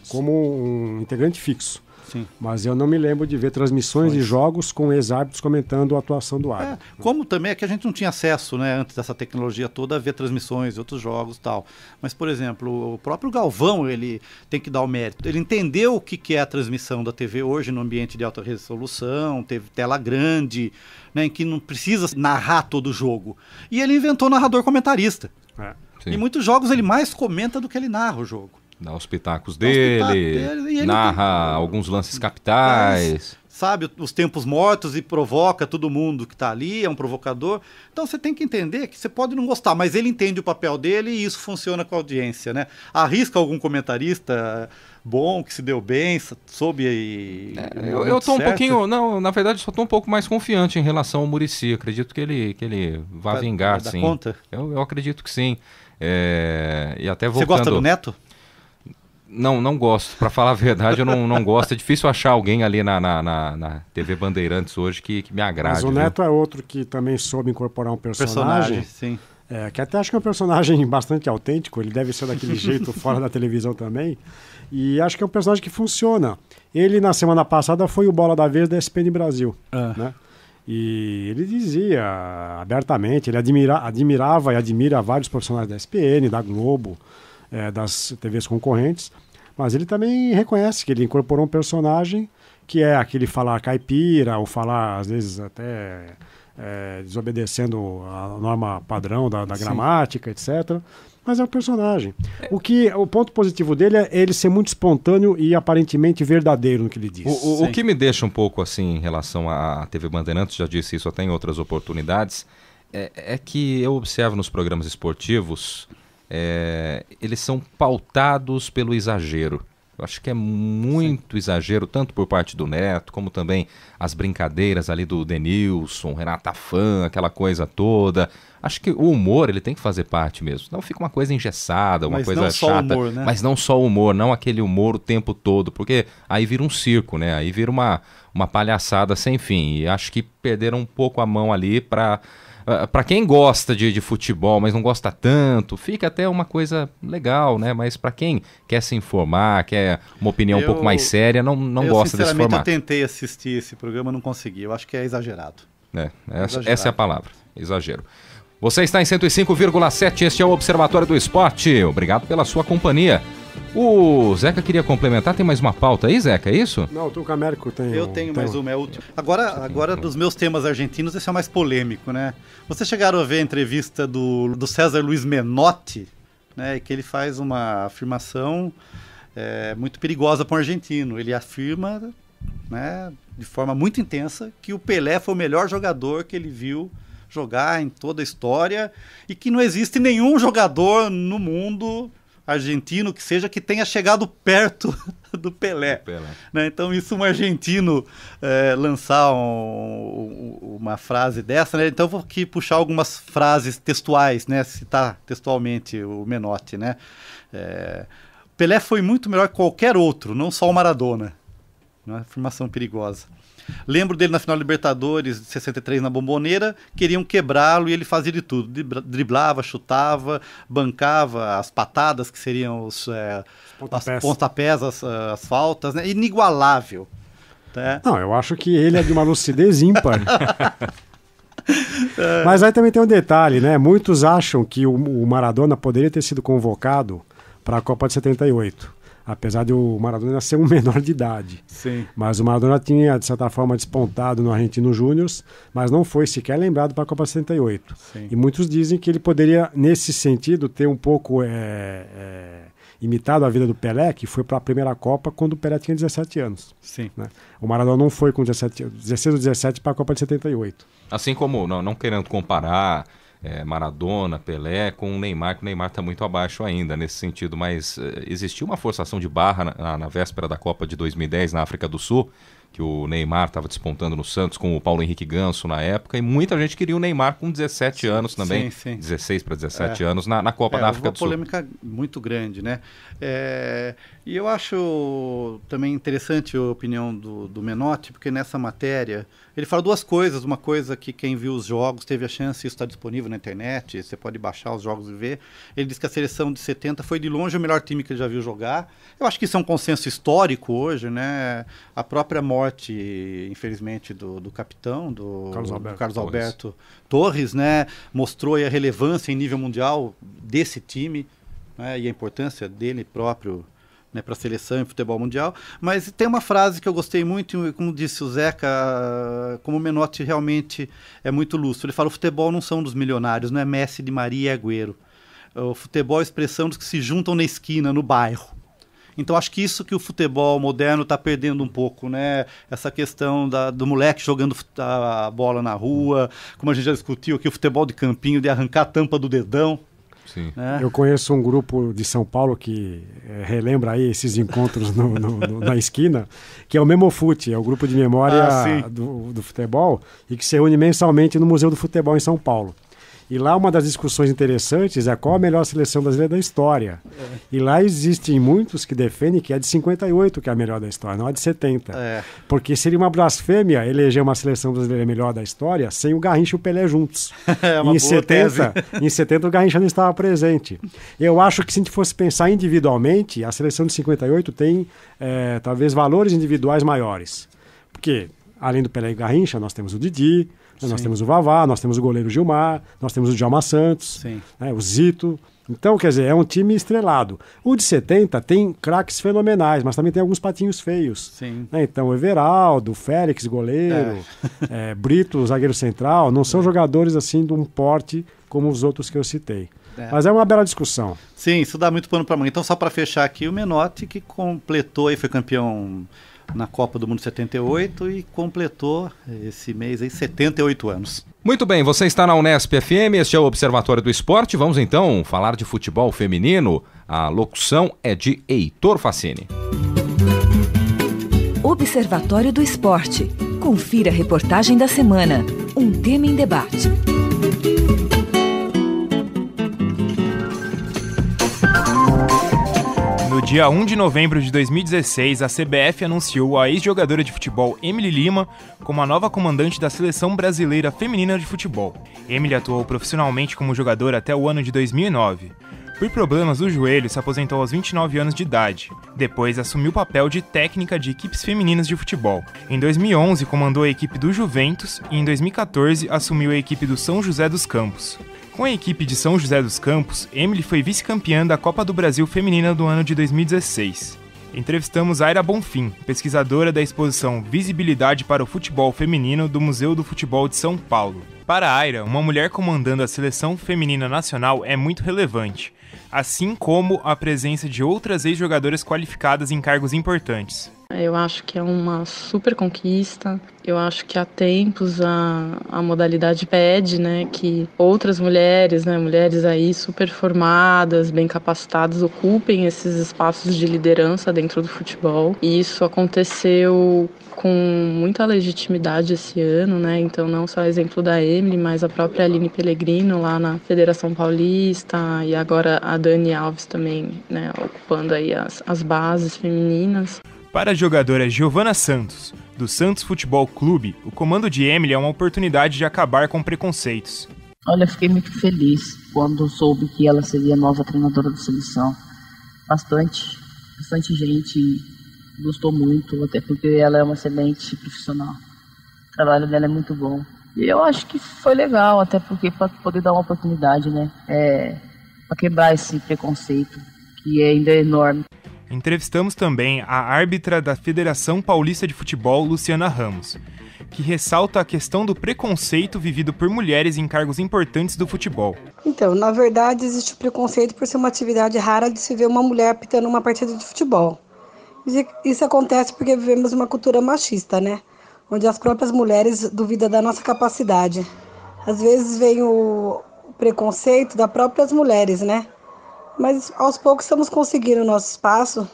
como um integrante fixo. Sim. Mas eu não me lembro de ver transmissões de jogos com ex-árbitros comentando a atuação do árbitro. Como também é que a gente não tinha acesso, né, antes dessa tecnologia toda, a ver transmissões de outros jogos e tal. Mas, por exemplo, o próprio Galvão, ele tem que dar o mérito. Ele entendeu o que é a transmissão da TV hoje no ambiente de alta resolução, teve tela grande, né, em que não precisa narrar todo o jogo. E ele inventou narrador comentarista. Em muitos jogos ele mais comenta do que ele narra o jogo. Dá os pitacos dele, narra alguns lances capitais. Sabe, os tempos mortos e provoca todo mundo que está ali, é um provocador. Então você tem que entender que você pode não gostar, mas ele entende o papel dele e isso funciona com a audiência, né? Arrisca algum comentarista bom, que se deu bem, soube aí... eu tô um pouquinho... Não, na verdade, só tô um pouco mais confiante em relação ao Muricy. Acredito que ele vá vingar, sim. Vai dar conta? Eu acredito que sim. E até voltando... Você gosta do Neto? Não gosto. Para falar a verdade, eu não gosto. É difícil achar alguém ali na TV Bandeirantes hoje que me agrade. Mas o Neto é outro que também soube incorporar um personagem sim. Que até acho que é um personagem bastante autêntico. Ele deve ser daquele jeito fora da televisão também. E acho que é um personagem que funciona. Ele, na semana passada, foi o bola da vez da ESPN Brasil. Né? E ele dizia abertamente, ele admirava e admira vários profissionais da ESPN, da Globo, das TVs concorrentes, mas ele também reconhece que ele incorporou um personagem que é aquele falar caipira, ou falar, às vezes, até desobedecendo a norma padrão da gramática, etc. Mas é um personagem. O ponto positivo dele é ele ser muito espontâneo e aparentemente verdadeiro no que ele diz. O que me deixa um pouco assim em relação à TV Bandeirantes, já disse isso até em outras oportunidades, é que eu observo nos programas esportivos, eles são pautados pelo exagero. Eu acho que é muito exagero, tanto por parte do Neto, como também as brincadeiras ali do Denilson, Renata Fã, aquela coisa toda. Acho que o humor, ele tem que fazer parte mesmo. Não fica uma coisa engessada, uma coisa chata. Humor, né? Mas não só o humor, não aquele humor o tempo todo, porque aí vira um circo, né? Aí vira uma palhaçada sem fim. E acho que perderam um pouco a mão ali para quem gosta de futebol, mas não gosta tanto, fica até uma coisa legal, né? Mas para quem quer se informar, quer uma opinião um pouco mais séria, não gosta desse formato. Eu tentei assistir esse programa, não consegui. Eu acho que é exagerado. Essa é a palavra, exagero. Você está em 105,7, este é o Observatório do Esporte. Obrigado pela sua companhia. O Zeca queria complementar, tem mais uma pauta aí, Zeca, é isso? Não, o Tuca Américo tem. Eu tenho mais uma, é a última. Agora dos meus temas argentinos, esse é o mais polêmico, né? Vocês chegaram a ver a entrevista do César Luiz Menotti, né? Que ele faz uma afirmação muito perigosa para o argentino. Ele afirma, né, de forma muito intensa, que o Pelé foi o melhor jogador que ele viu jogar em toda a história e que não existe nenhum jogador no mundo argentino que seja que tenha chegado perto do Pelé. Né? Então, isso um argentino lançar uma frase dessa, né? Então eu vou aqui puxar algumas frases textuais, né? Citar textualmente o Menotti, né? Pelé foi muito melhor que qualquer outro, não só o Maradona. Uma afirmação perigosa. Lembro dele na final da Libertadores de 63 na Bomboneira, queriam quebrá-lo e ele fazia de tudo. Driblava, chutava, bancava as patadas, que seriam os pontapés, as faltas, né? Inigualável. Né? Não, eu acho que ele é de uma lucidez ímpar. Mas aí também tem um detalhe, né? Muitos acham que o Maradona poderia ter sido convocado para a Copa de 78. Apesar de o Maradona ser um menor de idade. Sim. Mas o Maradona tinha, de certa forma, despontado no Argentino Júnior, mas não foi sequer lembrado para a Copa 78. Sim. E muitos dizem que ele poderia, nesse sentido, ter um pouco imitado a vida do Pelé, que foi para a primeira Copa quando o Pelé tinha 17 anos. Sim. Né? O Maradona não foi com 16 ou 17 para a Copa de 78. Assim como, não querendo comparar Maradona, Pelé com o Neymar, que o Neymar está muito abaixo ainda nesse sentido, mas existiu uma forçação de barra na véspera da Copa de 2010 na África do Sul, que o Neymar estava despontando no Santos com o Paulo Henrique Ganso na época, e muita gente queria o Neymar com 17 anos também, sim. 16 para 17 anos na Copa da África do Sul. Uma polêmica muito grande, né? E eu acho também interessante a opinião do Menotti, porque nessa matéria ele fala duas coisas. Uma coisa que quem viu os jogos teve a chance, isso está disponível na internet, você pode baixar os jogos e ver. Ele diz que a seleção de 70 foi de longe o melhor time que ele já viu jogar. Eu acho que isso é um consenso histórico hoje, né? A própria morte, infelizmente, do capitão, do Carlos Alberto Torres, né? Mostrou aí a relevância em nível mundial desse time, né? E a importância dele próprio, né, para a seleção e futebol mundial. Mas tem uma frase que eu gostei muito, como disse o Zeca, como o Menotti realmente é muito lúcido. Ele fala: o futebol não são dos milionários, não é Messi, Di Maria e Agüero. O futebol é a expressão dos que se juntam na esquina, no bairro. Então acho que isso que o futebol moderno está perdendo um pouco, né? Essa questão do moleque jogando a bola na rua, como a gente já discutiu aqui, o futebol de campinho, de arrancar a tampa do dedão. Sim. Eu conheço um grupo de São Paulo que relembra aí esses encontros na esquina, que é o Memofute, é o grupo de memória do futebol, e que se reúne mensalmente no Museu do Futebol em São Paulo. E lá uma das discussões interessantes é qual a melhor seleção brasileira da história. E lá existem muitos que defendem que é de 58 que é a melhor da história, não a de 70. Porque seria uma blasfêmia eleger uma seleção brasileira melhor da história sem o Garrincha e o Pelé juntos. Em 70 o Garrincha não estava presente. Eu acho que se a gente fosse pensar individualmente, a seleção de 58 tem talvez valores individuais maiores. Porque além do Pelé e Garrincha, nós temos o Didi, nós temos o Vavá, nós temos o goleiro Gilmar, nós temos o Djalma Santos, o Zito. Então, quer dizer, é um time estrelado. O de 70 tem craques fenomenais, mas também tem alguns patinhos feios. Então, o Everaldo, o Félix, goleiro, Brito, zagueiro central, não são jogadores assim de um porte como os outros que eu citei. Mas é uma bela discussão. Sim, isso dá muito pano para manga. Então, só para fechar aqui, o Menotti, que completou e foi campeão na Copa do Mundo 78 e completou esse mês aí 78 anos. Muito bem, você está na Unesp FM, este é o Observatório do Esporte. Vamos então falar de futebol feminino. A locução é de Heitor Facini. Observatório do Esporte. Confira a reportagem da semana. Um tema em debate. No dia 1 de novembro de 2016, a CBF anunciou a ex-jogadora de futebol Emily Lima como a nova comandante da Seleção Brasileira Feminina de Futebol. Emily atuou profissionalmente como jogadora até o ano de 2009. Por problemas do joelho, se aposentou aos 29 anos de idade. Depois, assumiu o papel de técnica de equipes femininas de futebol. Em 2011, comandou a equipe do Juventus e em 2014, assumiu a equipe do São José dos Campos. Com a equipe de São José dos Campos, Emily foi vice-campeã da Copa do Brasil Feminina do ano de 2016. Entrevistamos Aira Bonfim, pesquisadora da exposição Visibilidade para o Futebol Feminino do Museu do Futebol de São Paulo. Para Aira, uma mulher comandando a seleção feminina nacional é muito relevante, assim como a presença de outras ex-jogadoras qualificadas em cargos importantes. Eu acho que é uma super conquista. Eu acho que há tempos a modalidade pede, né, que outras mulheres, né, mulheres aí super formadas, bem capacitadas, ocupem esses espaços de liderança dentro do futebol. E isso aconteceu com muita legitimidade esse ano, né? Então não só o exemplo da Emily, mas a própria Aline Pellegrino lá na Federação Paulista e agora a Dani Alves também, né, ocupando aí as bases femininas. Para a jogadora Giovana Santos, do Santos Futebol Clube, o comando de Emily é uma oportunidade de acabar com preconceitos. Olha, fiquei muito feliz quando soube que ela seria a nova treinadora da seleção. Bastante gente gostou muito, até porque ela é uma excelente profissional. O trabalho dela é muito bom. E eu acho que foi legal, até porque para poder dar uma oportunidade, né? Para quebrar esse preconceito, que ainda é enorme. Entrevistamos também a árbitra da Federação Paulista de Futebol, Luciana Ramos, que ressalta a questão do preconceito vivido por mulheres em cargos importantes do futebol. Então, na verdade, existe o preconceito por ser uma atividade rara de se ver uma mulher apitando uma partida de futebol. Isso acontece porque vivemos uma cultura machista, né? Onde as próprias mulheres duvidam da nossa capacidade. Às vezes vem o preconceito das próprias mulheres, né? Mas aos poucos estamos conseguindo o nosso espaço,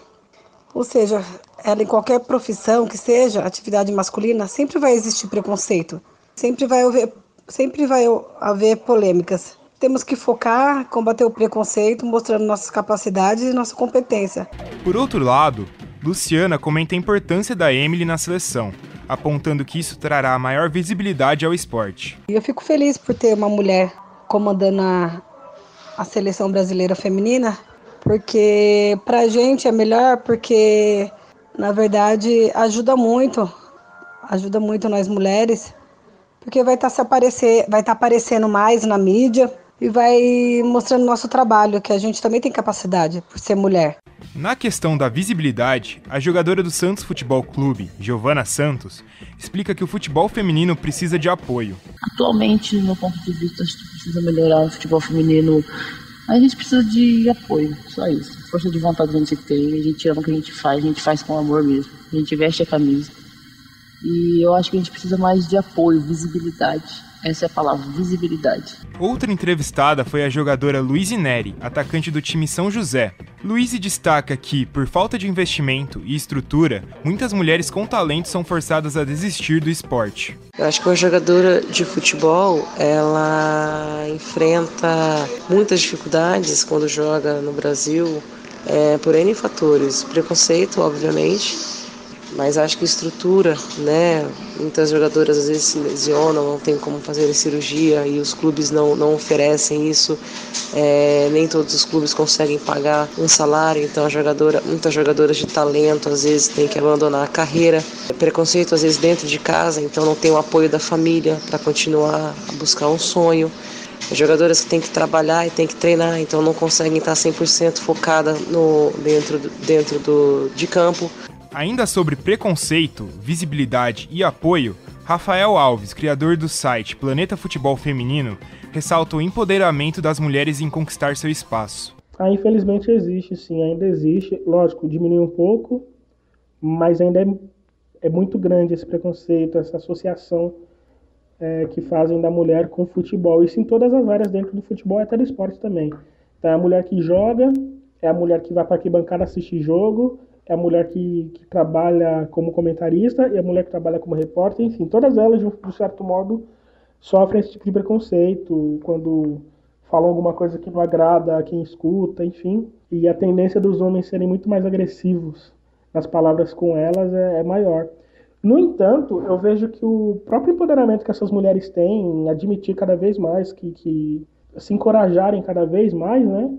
ou seja, ela em qualquer profissão que seja, atividade masculina, sempre vai existir preconceito, sempre vai haver polêmicas. Temos que focar, combater o preconceito, mostrando nossas capacidades e nossa competência. Por outro lado, Luciana comenta a importância da Emily na seleção, apontando que isso trará maior visibilidade ao esporte. Eu fico feliz por ter uma mulher comandando a seleção brasileira feminina, porque pra gente é melhor, porque na verdade ajuda muito nós mulheres, porque vai estar aparecendo mais na mídia e vai mostrando nosso trabalho, que a gente também tem capacidade por ser mulher. Na questão da visibilidade, a jogadora do Santos Futebol Clube, Giovana Santos, explica que o futebol feminino precisa de apoio. Atualmente, no meu ponto de vista, a gente precisa melhorar o futebol feminino. A gente precisa de apoio, só isso. Força de vontade a gente tem, a gente ama o que a gente faz com amor mesmo. A gente veste a camisa. E eu acho que a gente precisa mais de apoio, visibilidade. Essa é a palavra, visibilidade. Outra entrevistada foi a jogadora Luíse Neri, atacante do time São José. Luíse destaca que, por falta de investimento e estrutura, muitas mulheres com talento são forçadas a desistir do esporte. Eu acho que uma jogadora de futebol, ela enfrenta muitas dificuldades quando joga no Brasil, por N fatores. Preconceito, obviamente, mas acho que estrutura, né? Muitas jogadoras às vezes se lesionam, não tem como fazer cirurgia e os clubes não oferecem isso. Nem todos os clubes conseguem pagar um salário, então muitas jogadoras de talento às vezes têm que abandonar a carreira. Preconceito às vezes dentro de casa, então não tem o apoio da família para continuar a buscar um sonho. As jogadoras que têm que trabalhar e têm que treinar, então não conseguem estar 100% focada dentro de campo. Ainda sobre preconceito, visibilidade e apoio, Rafael Alves, criador do site Planeta Futebol Feminino, ressalta o empoderamento das mulheres em conquistar seu espaço. Infelizmente existe, sim, ainda existe. Lógico, diminui um pouco, mas ainda é muito grande esse preconceito, essa associação que fazem da mulher com o futebol. Isso em todas as áreas dentro do futebol e até do esporte também. Então, é a mulher que joga, é a mulher que vai para a arquibancada assistir jogo, é a mulher que trabalha como comentarista e a mulher que trabalha como repórter. Enfim, todas elas, de certo modo, sofrem esse tipo de preconceito quando falam alguma coisa que não agrada a quem escuta, enfim. E a tendência dos homens serem muito mais agressivos nas palavras com elas é maior. No entanto, eu vejo que o próprio empoderamento que essas mulheres têm em admitir cada vez mais, que se encorajarem cada vez mais, né,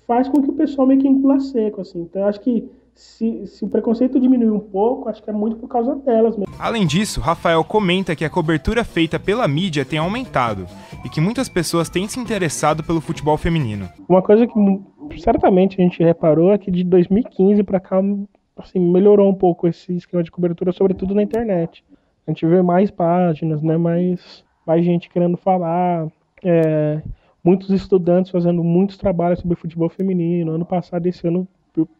faz com que o pessoal meio que engula seco, assim. Então, eu acho que se o preconceito diminuir um pouco, acho que é muito por causa delas mesmo. Além disso, Rafael comenta que a cobertura feita pela mídia tem aumentado e que muitas pessoas têm se interessado pelo futebol feminino. Uma coisa que certamente a gente reparou é que de 2015 para cá, assim, melhorou um pouco esse esquema de cobertura, sobretudo na internet. A gente vê mais páginas, né, mais gente querendo falar, muitos estudantes fazendo muitos trabalhos sobre futebol feminino. Ano passado, esse ano,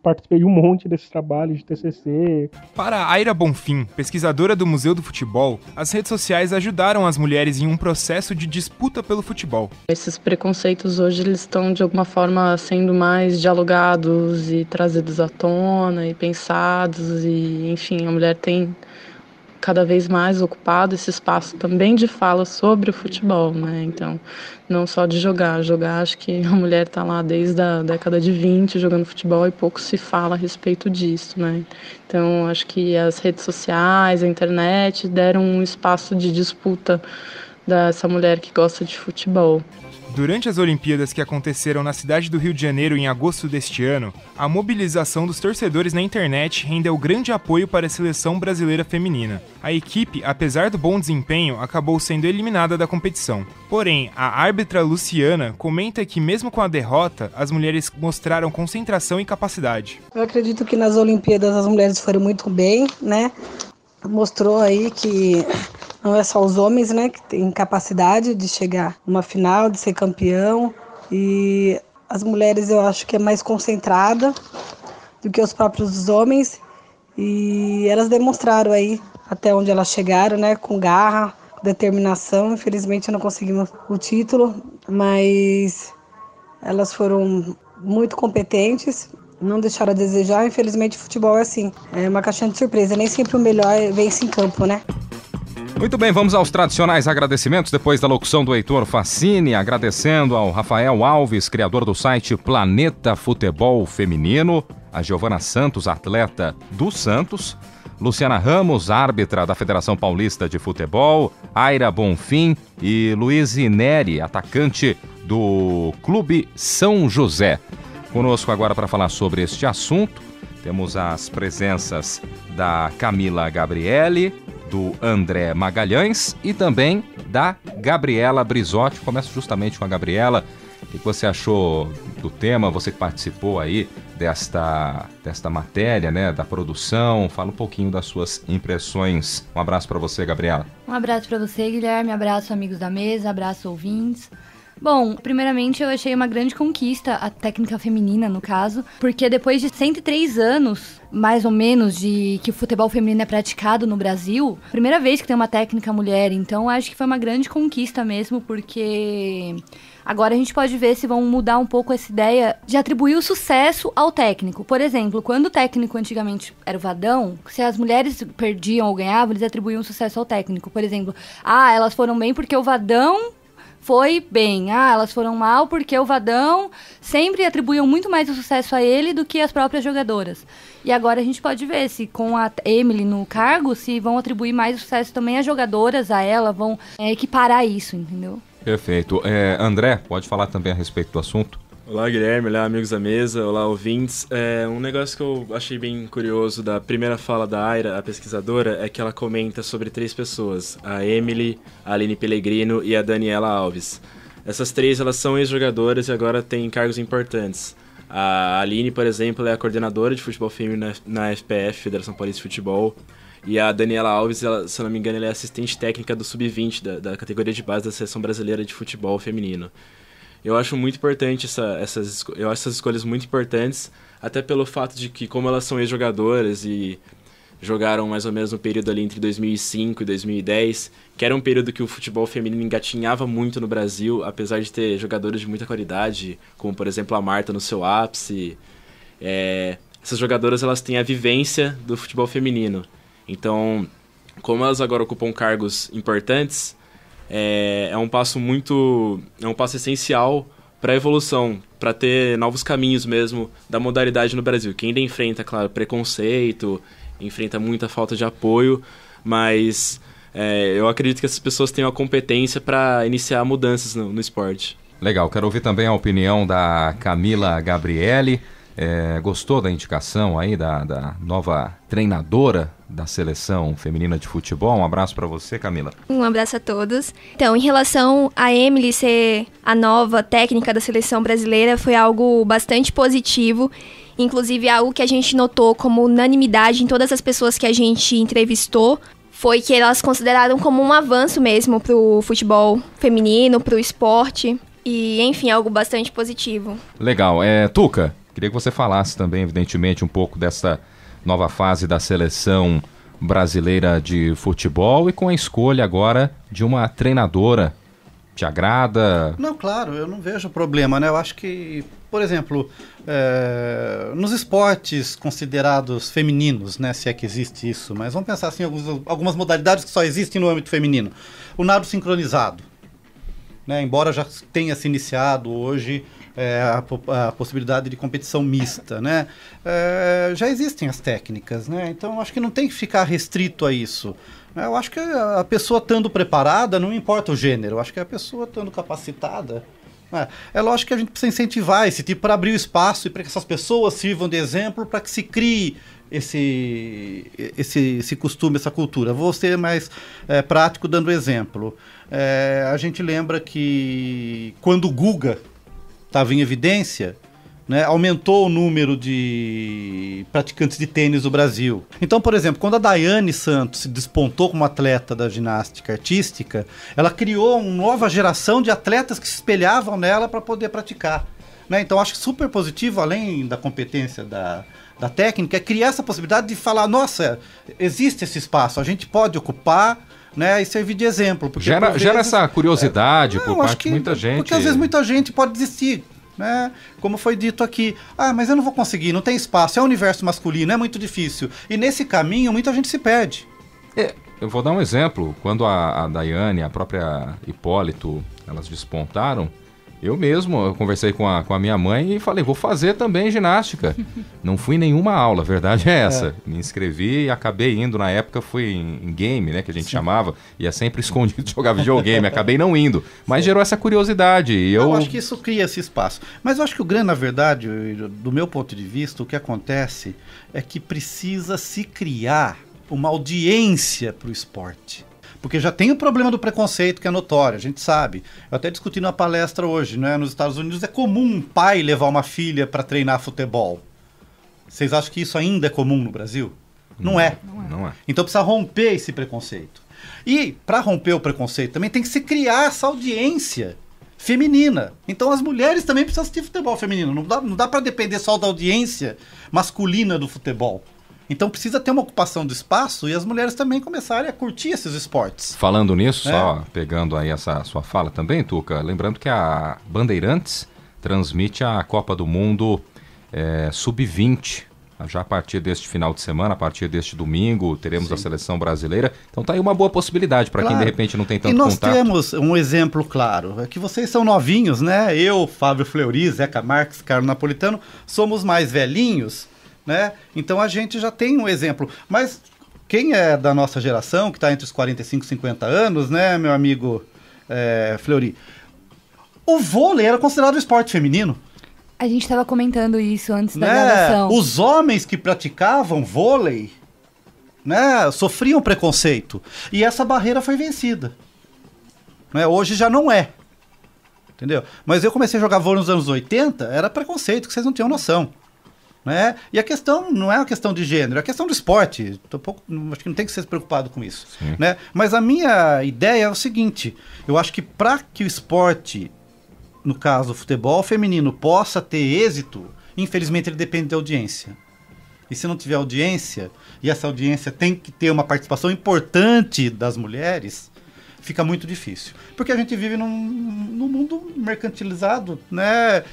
participei de um monte desses trabalhos de TCC. Para Aira Bonfim, pesquisadora do Museu do Futebol, as redes sociais ajudaram as mulheres em um processo de disputa pelo futebol. Esses preconceitos hoje eles estão de alguma forma sendo mais dialogados e trazidos à tona e pensados e, enfim, a mulher tem cada vez mais ocupado esse espaço também de fala sobre o futebol, né? Então, não só de jogar, acho que a mulher está lá desde a década de 20 jogando futebol e pouco se fala a respeito disso, né? Então, acho que as redes sociais, a internet deram um espaço de disputa dessa mulher que gosta de futebol. Durante as Olimpíadas que aconteceram na cidade do Rio de Janeiro em agosto deste ano, a mobilização dos torcedores na internet rendeu grande apoio para a seleção brasileira feminina. A equipe, apesar do bom desempenho, acabou sendo eliminada da competição. Porém, a árbitra Luciana comenta que mesmo com a derrota, as mulheres mostraram concentração e capacidade. Eu acredito que nas Olimpíadas as mulheres foram muito bem, né? Mostrou aí que não é só os homens, né, que têm capacidade de chegar numa final, de ser campeão. E as mulheres eu acho que é mais concentrada do que os próprios homens. E elas demonstraram aí até onde elas chegaram, né, com garra, com determinação. Infelizmente não conseguimos o título, mas elas foram muito competentes. Não deixaram a desejar, infelizmente o futebol é assim, é uma caixinha de surpresa, nem sempre o melhor vence em campo, né? Muito bem, vamos aos tradicionais agradecimentos depois da locução do Heitor Facini, agradecendo ao Rafael Alves, criador do site Planeta Futebol Feminino, a Giovana Santos, atleta do Santos, Luciana Ramos, árbitra da Federação Paulista de Futebol, Aira Bonfim e Luiz Neri, atacante do Clube São José. Conosco agora para falar sobre este assunto, temos as presenças da Camila Gabriele, do André Magalhães e também da Gabriela Brizotti. Começo justamente com a Gabriela. O que você achou do tema? Você que participou aí desta matéria, né, da produção. Fala um pouquinho das suas impressões. Um abraço para você, Gabriela. Um abraço para você, Guilherme. Abraço, amigos da mesa. Abraço, ouvintes. Bom, primeiramente eu achei uma grande conquista a técnica feminina, no caso, porque depois de 103 anos, mais ou menos, de que o futebol feminino é praticado no Brasil, primeira vez que tem uma técnica mulher, então acho que foi uma grande conquista mesmo, porque agora a gente pode ver se vão mudar um pouco essa ideia de atribuir o sucesso ao técnico. Por exemplo, quando o técnico antigamente era o Vadão, se as mulheres perdiam ou ganhavam, eles atribuíam o sucesso ao técnico. Por exemplo, elas foram bem porque o Vadão foi bem, elas foram mal porque o Vadão sempre atribuíam muito mais o sucesso a ele do que as próprias jogadoras. E agora a gente pode ver se com a Emily no cargo, se vão atribuir mais o sucesso também às jogadoras, a ela, vão equiparar isso, entendeu? Perfeito. André, pode falar também a respeito do assunto? Olá, Guilherme, olá, amigos da mesa, olá, ouvintes. Um negócio que eu achei bem curioso da primeira fala da Aira, a pesquisadora, é que ela comenta sobre 3 pessoas, a Emily, a Aline Pellegrino e a Daniela Alves. Essas 3, elas são ex-jogadoras e agora têm cargos importantes. A Aline, por exemplo, é a coordenadora de futebol feminino na FPF, Federação Paulista de Futebol, e a Daniela Alves, ela, se eu não me engano, ela é assistente técnica do Sub-20, da categoria de base da Seleção Brasileira de Futebol Feminino. Eu acho muito importante essas escolhas muito importantes, até pelo fato de que, como elas são ex-jogadoras e jogaram mais ou menos no período ali entre 2005 e 2010, que era um período que o futebol feminino engatinhava muito no Brasil, apesar de ter jogadores de muita qualidade, como por exemplo a Marta no seu ápice. Essas jogadoras, elas têm a vivência do futebol feminino. Então, como elas agora ocupam cargos importantes, é um passo essencial para a evolução, para ter novos caminhos mesmo da modalidade no Brasil, que ainda enfrenta, claro, preconceito, enfrenta muita falta de apoio, mas eu acredito que essas pessoas tenham a competência para iniciar mudanças no esporte. Legal, quero ouvir também a opinião da Camila Gabriele. Gostou da indicação aí da nova treinadora da seleção feminina de futebol? Um abraço para você, Camila. Um abraço a todos. Então, em relação a Emily ser a nova técnica da seleção brasileira, foi algo bastante positivo. Inclusive, algo que a gente notou como unanimidade em todas as pessoas que a gente entrevistou foi que elas consideraram como um avanço mesmo pro futebol feminino, pro esporte. E, enfim, algo bastante positivo. Legal. Tuca, Queria que você falasse também, evidentemente, um pouco dessa nova fase da seleção brasileira de futebol e com a escolha agora de uma treinadora. Te agrada? Não, claro, eu não vejo problema, né? Eu acho que, por exemplo, nos esportes considerados femininos, né, se é que existe isso, mas vamos pensar assim, algumas modalidades que só existem no âmbito feminino. O nado sincronizado, né, embora já tenha se iniciado hoje a possibilidade de competição mista, né, já existem as técnicas, né, então acho que não tem que ficar restrito a isso. Eu acho que a pessoa estando preparada, não importa o gênero, eu acho que a pessoa estando capacitada, é lógico que a gente precisa incentivar esse tipo para abrir o espaço e para que essas pessoas sirvam de exemplo para que se crie esse costume, essa cultura. Vou ser mais prático dando exemplo. A gente lembra que quando o Guga estava em evidência, né, aumentou o número de praticantes de tênis no Brasil. Então, por exemplo, quando a Daiane Santos se despontou como atleta da ginástica artística, ela criou uma nova geração de atletas que se espelhavam nela para poder praticar. Né? Então, acho que super positivo, além da competência da técnica, é criar essa possibilidade de falar, nossa, existe esse espaço, a gente pode ocupar, né, e servir de exemplo. Porque, gera essa curiosidade por parte de muita gente. Porque às vezes muita gente pode desistir. Né? Como foi dito aqui, mas eu não vou conseguir, não tem espaço, é o universo masculino, é muito difícil. E nesse caminho muita gente se perde. Eu vou dar um exemplo. Quando a Daiane, a própria Hipólito, elas despontaram, eu conversei com a minha mãe e falei, vou fazer também ginástica. Não fui em nenhuma aula, a verdade é essa. Me inscrevi e acabei indo, na época fui em game, né, que a gente chamava, ia sempre escondido jogar videogame, acabei não indo. Mas gerou essa curiosidade. E eu acho que isso cria esse espaço. Mas eu acho que o grande, na verdade, do meu ponto de vista, o que acontece é que precisa se criar uma audiência para o esporte. Porque já tem o problema do preconceito, que é notório, a gente sabe. Eu até discuti numa palestra hoje, né? Nos Estados Unidos é comum um pai levar uma filha para treinar futebol. Vocês acham que isso ainda é comum no Brasil? Não é. Então precisa romper esse preconceito. E para romper o preconceito também tem que se criar essa audiência feminina. Então as mulheres também precisam assistir futebol feminino. Não dá para depender só da audiência masculina do futebol. Então precisa ter uma ocupação do espaço e as mulheres também começarem a curtir esses esportes. Falando nisso, só pegando aí essa sua fala também, Tuca, lembrando que a Bandeirantes transmite a Copa do Mundo Sub-20. Já a partir deste final de semana, a partir deste domingo, teremos a seleção brasileira. Então tá aí uma boa possibilidade para quem de repente não tem tanto contato. E nós temos um exemplo claro, é que vocês são novinhos, né? Eu, Fábio Fleury, Zeca Marques, Carlos Napolitano, somos mais velhinhos, né? Então a gente já tem um exemplo. Mas quem é da nossa geração, que está entre os 45 e 50 anos, né, meu amigo Fleury, o vôlei era considerado esporte feminino. A gente estava comentando isso antes da gravação. Os homens que praticavam vôlei, né, sofriam preconceito. E essa barreira foi vencida. Né? Hoje já não é. Entendeu? Mas eu comecei a jogar vôlei nos anos 80, era preconceito, que vocês não tinham noção. Né? E a questão não é uma questão de gênero, é a questão do esporte. Acho que não tem que ser preocupado com isso. Né? Mas a minha ideia é o seguinte, eu acho que para que o esporte, no caso do futebol feminino, possa ter êxito, infelizmente ele depende da audiência. E se não tiver audiência, e essa audiência tem que ter uma participação importante das mulheres, fica muito difícil. Porque a gente vive num mundo mercantilizado, né,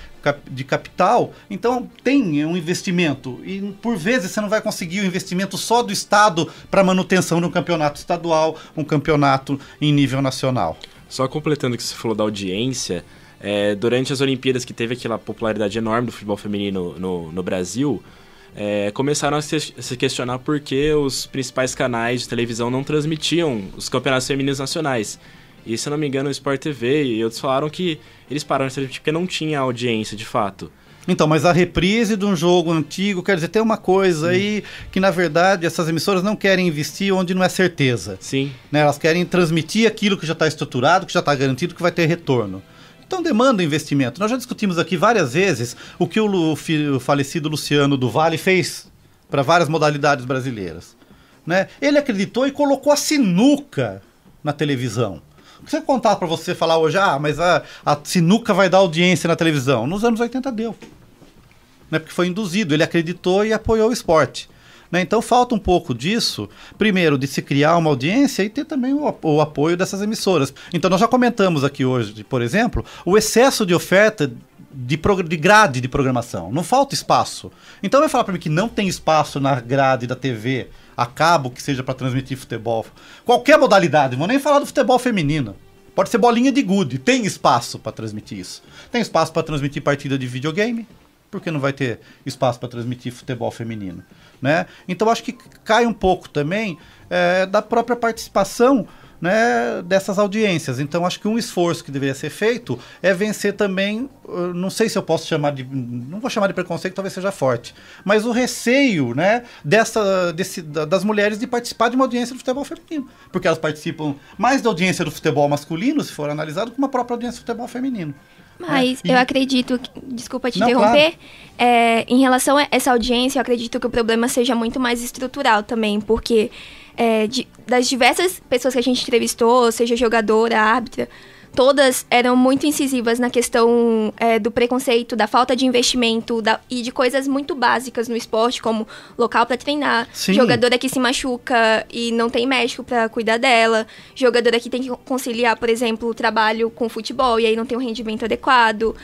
de capital, então tem um investimento. E por vezes você não vai conseguir o investimento só do Estado para manutenção de um campeonato estadual, um campeonato em nível nacional. Só completando o que você falou da audiência, durante as Olimpíadas, que teve aquela popularidade enorme do futebol feminino no Brasil, começaram a se questionar por que os principais canais de televisão não transmitiam os campeonatos femininos nacionais. E, se eu não me engano, o Sport TV e outros falaram que eles pararam de transmitir porque não tinha audiência, de fato. Então, mas a reprise de um jogo antigo, quer dizer, tem uma coisa aí que, na verdade, essas emissoras não querem investir onde não é certeza. Sim. Né? Elas querem transmitir aquilo que já está estruturado, que já está garantido, que vai ter retorno. Então demanda investimento. Nós já discutimos aqui várias vezes o que o falecido Luciano do Vale fez para várias modalidades brasileiras. Né? Ele acreditou e colocou a sinuca na televisão. O que você contar para você falar hoje, mas a sinuca vai dar audiência na televisão? Nos anos 80 deu. né? Porque foi induzido, ele acreditou e apoiou o esporte. Né? Então falta um pouco disso, primeiro de se criar uma audiência e ter também o apoio dessas emissoras. Então nós já comentamos aqui hoje, por exemplo, o excesso de oferta de grade de programação. Não falta espaço. Então vai falar para mim que não tem espaço na grade da TV a cabo que seja para transmitir futebol. Qualquer modalidade, não vou nem falar do futebol feminino. Pode ser bolinha de gude, tem espaço para transmitir isso. Tem espaço para transmitir partida de videogame, porque não vai ter espaço para transmitir futebol feminino, né? Então acho que cai um pouco também da própria participação, né, dessas audiências. Então acho que um esforço que deveria ser feito é vencer também, não sei se eu posso chamar de, não vou chamar de preconceito, talvez seja forte, mas o receio, né, das mulheres de participar de uma audiência do futebol feminino, porque elas participam mais da audiência do futebol masculino, se for analisado, que uma própria audiência do futebol feminino. Mas eu acredito, desculpa te interromper, claro. Em relação a essa audiência, eu acredito que o problema seja muito mais estrutural também, porque das diversas pessoas que a gente entrevistou, seja jogadora, árbitra, todas eram muito incisivas na questão do preconceito, da falta de investimento e de coisas muito básicas no esporte, como local para treinar, Sim. jogadora que se machuca e não tem médico para cuidar dela, jogadora que tem que conciliar, por exemplo, o trabalho com o futebol e aí não tem um rendimento adequado.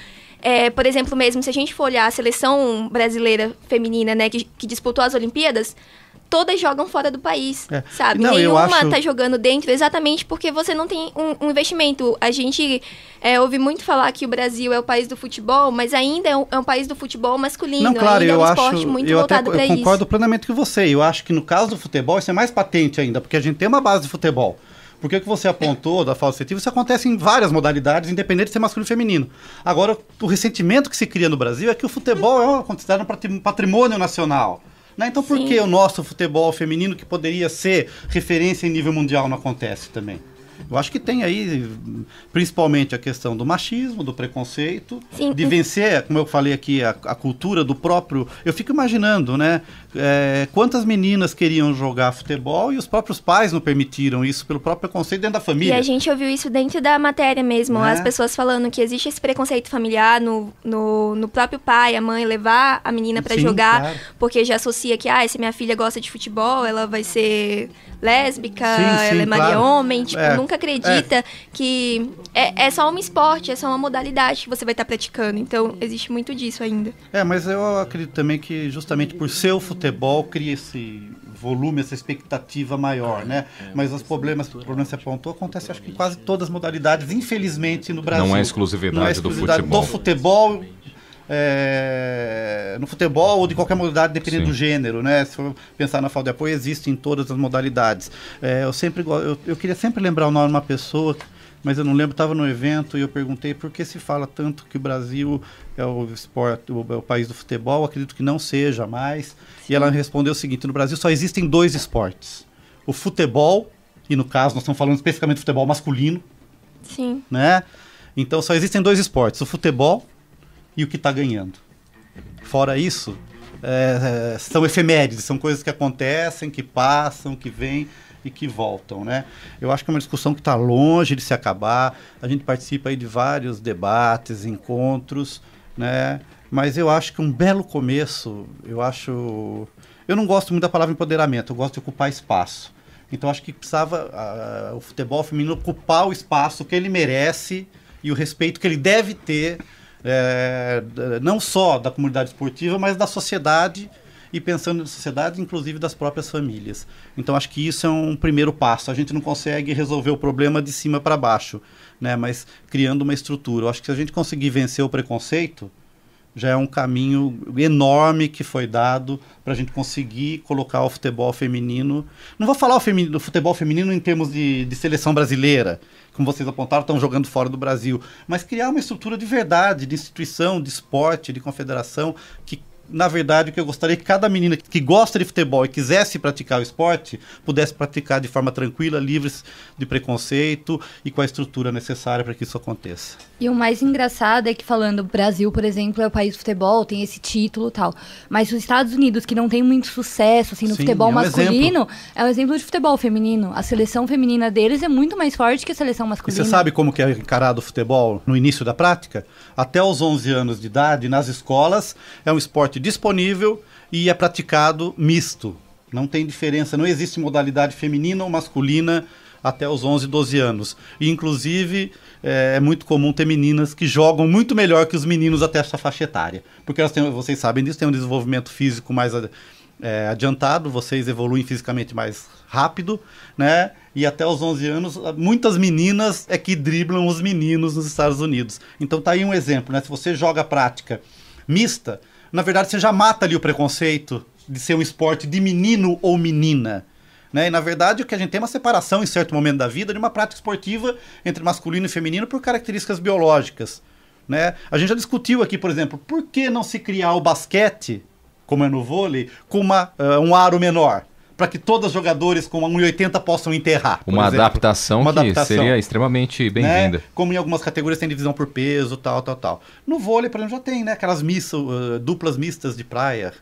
Por exemplo, mesmo se a gente for olhar a seleção brasileira feminina, né, que disputou as Olimpíadas, todas jogam fora do país, sabe? Não, Nenhuma tá jogando dentro exatamente porque você não tem um investimento. A gente ouve muito falar que o Brasil é o país do futebol, mas ainda é um país do futebol masculino. Não, claro, ainda eu é um esporte muito voltado para isso. Eu concordo plenamente com você. Eu acho que no caso do futebol isso é mais patente ainda, porque a gente tem uma base de futebol. Porque o que você apontou da falta efetiva, isso acontece em várias modalidades, independente de ser masculino ou feminino. Agora, o ressentimento que se cria no Brasil é que o futebol é considerado um patrimônio nacional. Né? Então, por que o nosso futebol feminino, que poderia ser referência em nível mundial, não acontece também? Eu acho que tem aí, principalmente, a questão do machismo, do preconceito, Sim. de vencer, como eu falei aqui, a cultura do próprio... Eu fico imaginando, né? Quantas meninas queriam jogar futebol e os próprios pais não permitiram isso pelo próprio preconceito dentro da família. E a gente ouviu isso dentro da matéria mesmo, as pessoas falando que existe esse preconceito familiar no próprio pai, a mãe levar a menina para jogar, claro. Porque já associa que, se minha filha gosta de futebol, ela vai ser lésbica, ela é Maria claro. Homem, tipo, nunca acredita que é só um esporte, é só uma modalidade que você vai estar praticando. Então, existe muito disso ainda. Mas eu acredito também que justamente por ser o futebol cria esse volume, essa expectativa maior, né? Mas os problemas que você apontou acontecem, acho que em quase todas as modalidades, infelizmente, no Brasil. Não é exclusividade do futebol. Do futebol... no futebol ou de qualquer modalidade, dependendo Sim. do gênero, né? Se for pensar na falta de apoio, existe em todas as modalidades. Eu queria sempre lembrar o nome de uma pessoa, mas eu não lembro, estava no evento e eu perguntei por que se fala tanto que o Brasil é o esporte, o país do futebol. Eu acredito que não seja mais. Sim. E ela respondeu o seguinte: no Brasil só existem 2 esportes: o futebol, e no caso nós estamos falando especificamente do futebol masculino. Sim. Né? Então só existem 2 esportes: o futebol e o que está ganhando. Fora isso, são efemérides, são coisas que acontecem, que passam, que vêm e que voltam, né? Eu acho que é uma discussão que está longe de se acabar. A gente participa aí de vários debates, encontros, né? Mas eu acho que um belo começo, eu não gosto muito da palavra empoderamento, eu gosto de ocupar espaço. Então acho que precisava o futebol feminino ocupar o espaço que ele merece e o respeito que ele deve ter, não só da comunidade esportiva, mas da sociedade, e pensando na sociedade, inclusive das próprias famílias. Então acho que isso é um primeiro passo. A gente não consegue resolver o problema de cima para baixo, né? Mas criando uma estrutura. Eu acho que se a gente conseguir vencer o preconceito, já é um caminho enorme que foi dado para a gente conseguir colocar o futebol feminino. Não vou falar do futebol feminino em termos de seleção brasileira, como vocês apontaram, estão jogando fora do Brasil, mas criar uma estrutura de verdade, de instituição, de esporte, de confederação, que, na verdade, o que eu gostaria é que cada menina que gosta de futebol e quisesse praticar o esporte, pudesse praticar de forma tranquila, livre de preconceito e com a estrutura necessária para que isso aconteça. E o mais engraçado é que, falando, o Brasil, por exemplo, é o país do futebol, tem esse título e tal, mas os Estados Unidos, que não tem muito sucesso assim, no futebol masculino, é um exemplo de futebol feminino. A seleção feminina deles é muito mais forte que a seleção masculina. E você sabe como que é encarado o futebol no início da prática? Até os 11 anos de idade, nas escolas, é um esporte esporte disponível e é praticado misto. Não tem diferença, não existe modalidade feminina ou masculina até os 11, 12 anos. E, inclusive, é muito comum ter meninas que jogam muito melhor que os meninos até essa faixa etária. Porque elas têm, vocês sabem disso, têm um desenvolvimento físico mais adiantado, vocês evoluem fisicamente mais rápido, né? E até os 11 anos, muitas meninas é que driblam os meninos nos Estados Unidos. Então tá aí um exemplo, né? Se você joga prática mista, na verdade você já mata ali o preconceito de ser um esporte de menino ou menina. Né? E na verdade o que a gente tem é uma separação em certo momento da vida de uma prática esportiva entre masculino e feminino por características biológicas. Né? A gente já discutiu aqui, por exemplo, por que não se criar o basquete, como é no vôlei, com um aro menor? Para que todos os jogadores com 1,80 possam enterrar. Uma adaptação que seria extremamente bem-vinda. Né? Como em algumas categorias tem divisão por peso, tal. No vôlei, por exemplo, já tem, né? Aquelas duplas mistas de praia.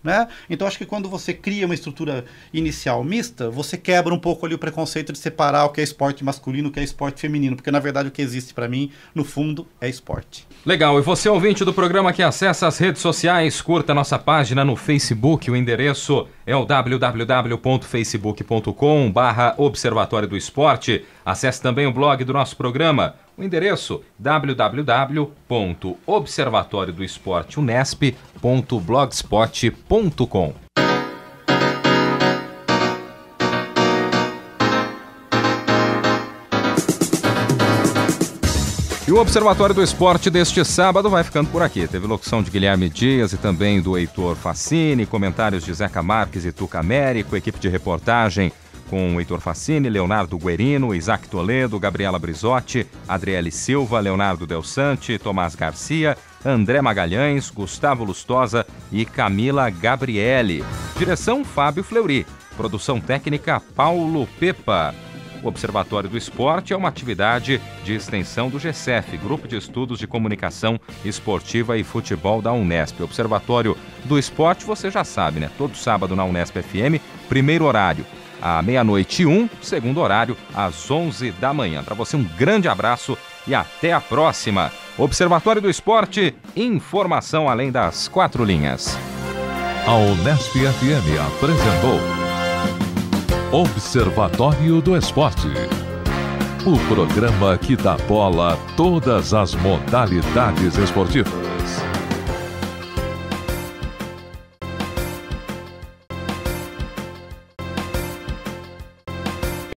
Né? Então acho que quando você cria uma estrutura inicial mista, você quebra um pouco ali o preconceito de separar o que é esporte masculino e o que é esporte feminino, porque na verdade o que existe para mim, no fundo, é esporte. Legal, e você ouvinte do programa que acessa as redes sociais, curta a nossa página no Facebook, o endereço é o www.facebook.com/Observatório do Esporte. Acesse também o blog do nosso programa, o endereço www.observatoriodoesporteunesp.blogspot.com. E o Observatório do Esporte deste sábado vai ficando por aqui. Teve locução de Guilherme Dias e também do Heitor Facini, comentários de Zeca Marques e Tuca Américo, equipe de reportagem com Heitor Facini, Leonardo Guerino, Isaac Toledo, Gabriela Brizotti, Adriele Silva, Leonardo Del Sante, Tomás Garcia, André Magalhães, Gustavo Lustosa e Camila Gabriele. Direção Fábio Fleury. Produção técnica Paulo Pepa. O Observatório do Esporte é uma atividade de extensão do GCEF, Grupo de Estudos de Comunicação Esportiva e Futebol da Unesp. Observatório do Esporte, você já sabe, né? Todo sábado na Unesp FM, primeiro horário à 12h01, segundo horário às 11 da manhã. Para você um grande abraço e até a próxima. Observatório do Esporte, informação além das quatro linhas. A Unesp FM apresentou Observatório do Esporte, o programa que dá bola a todas as modalidades esportivas.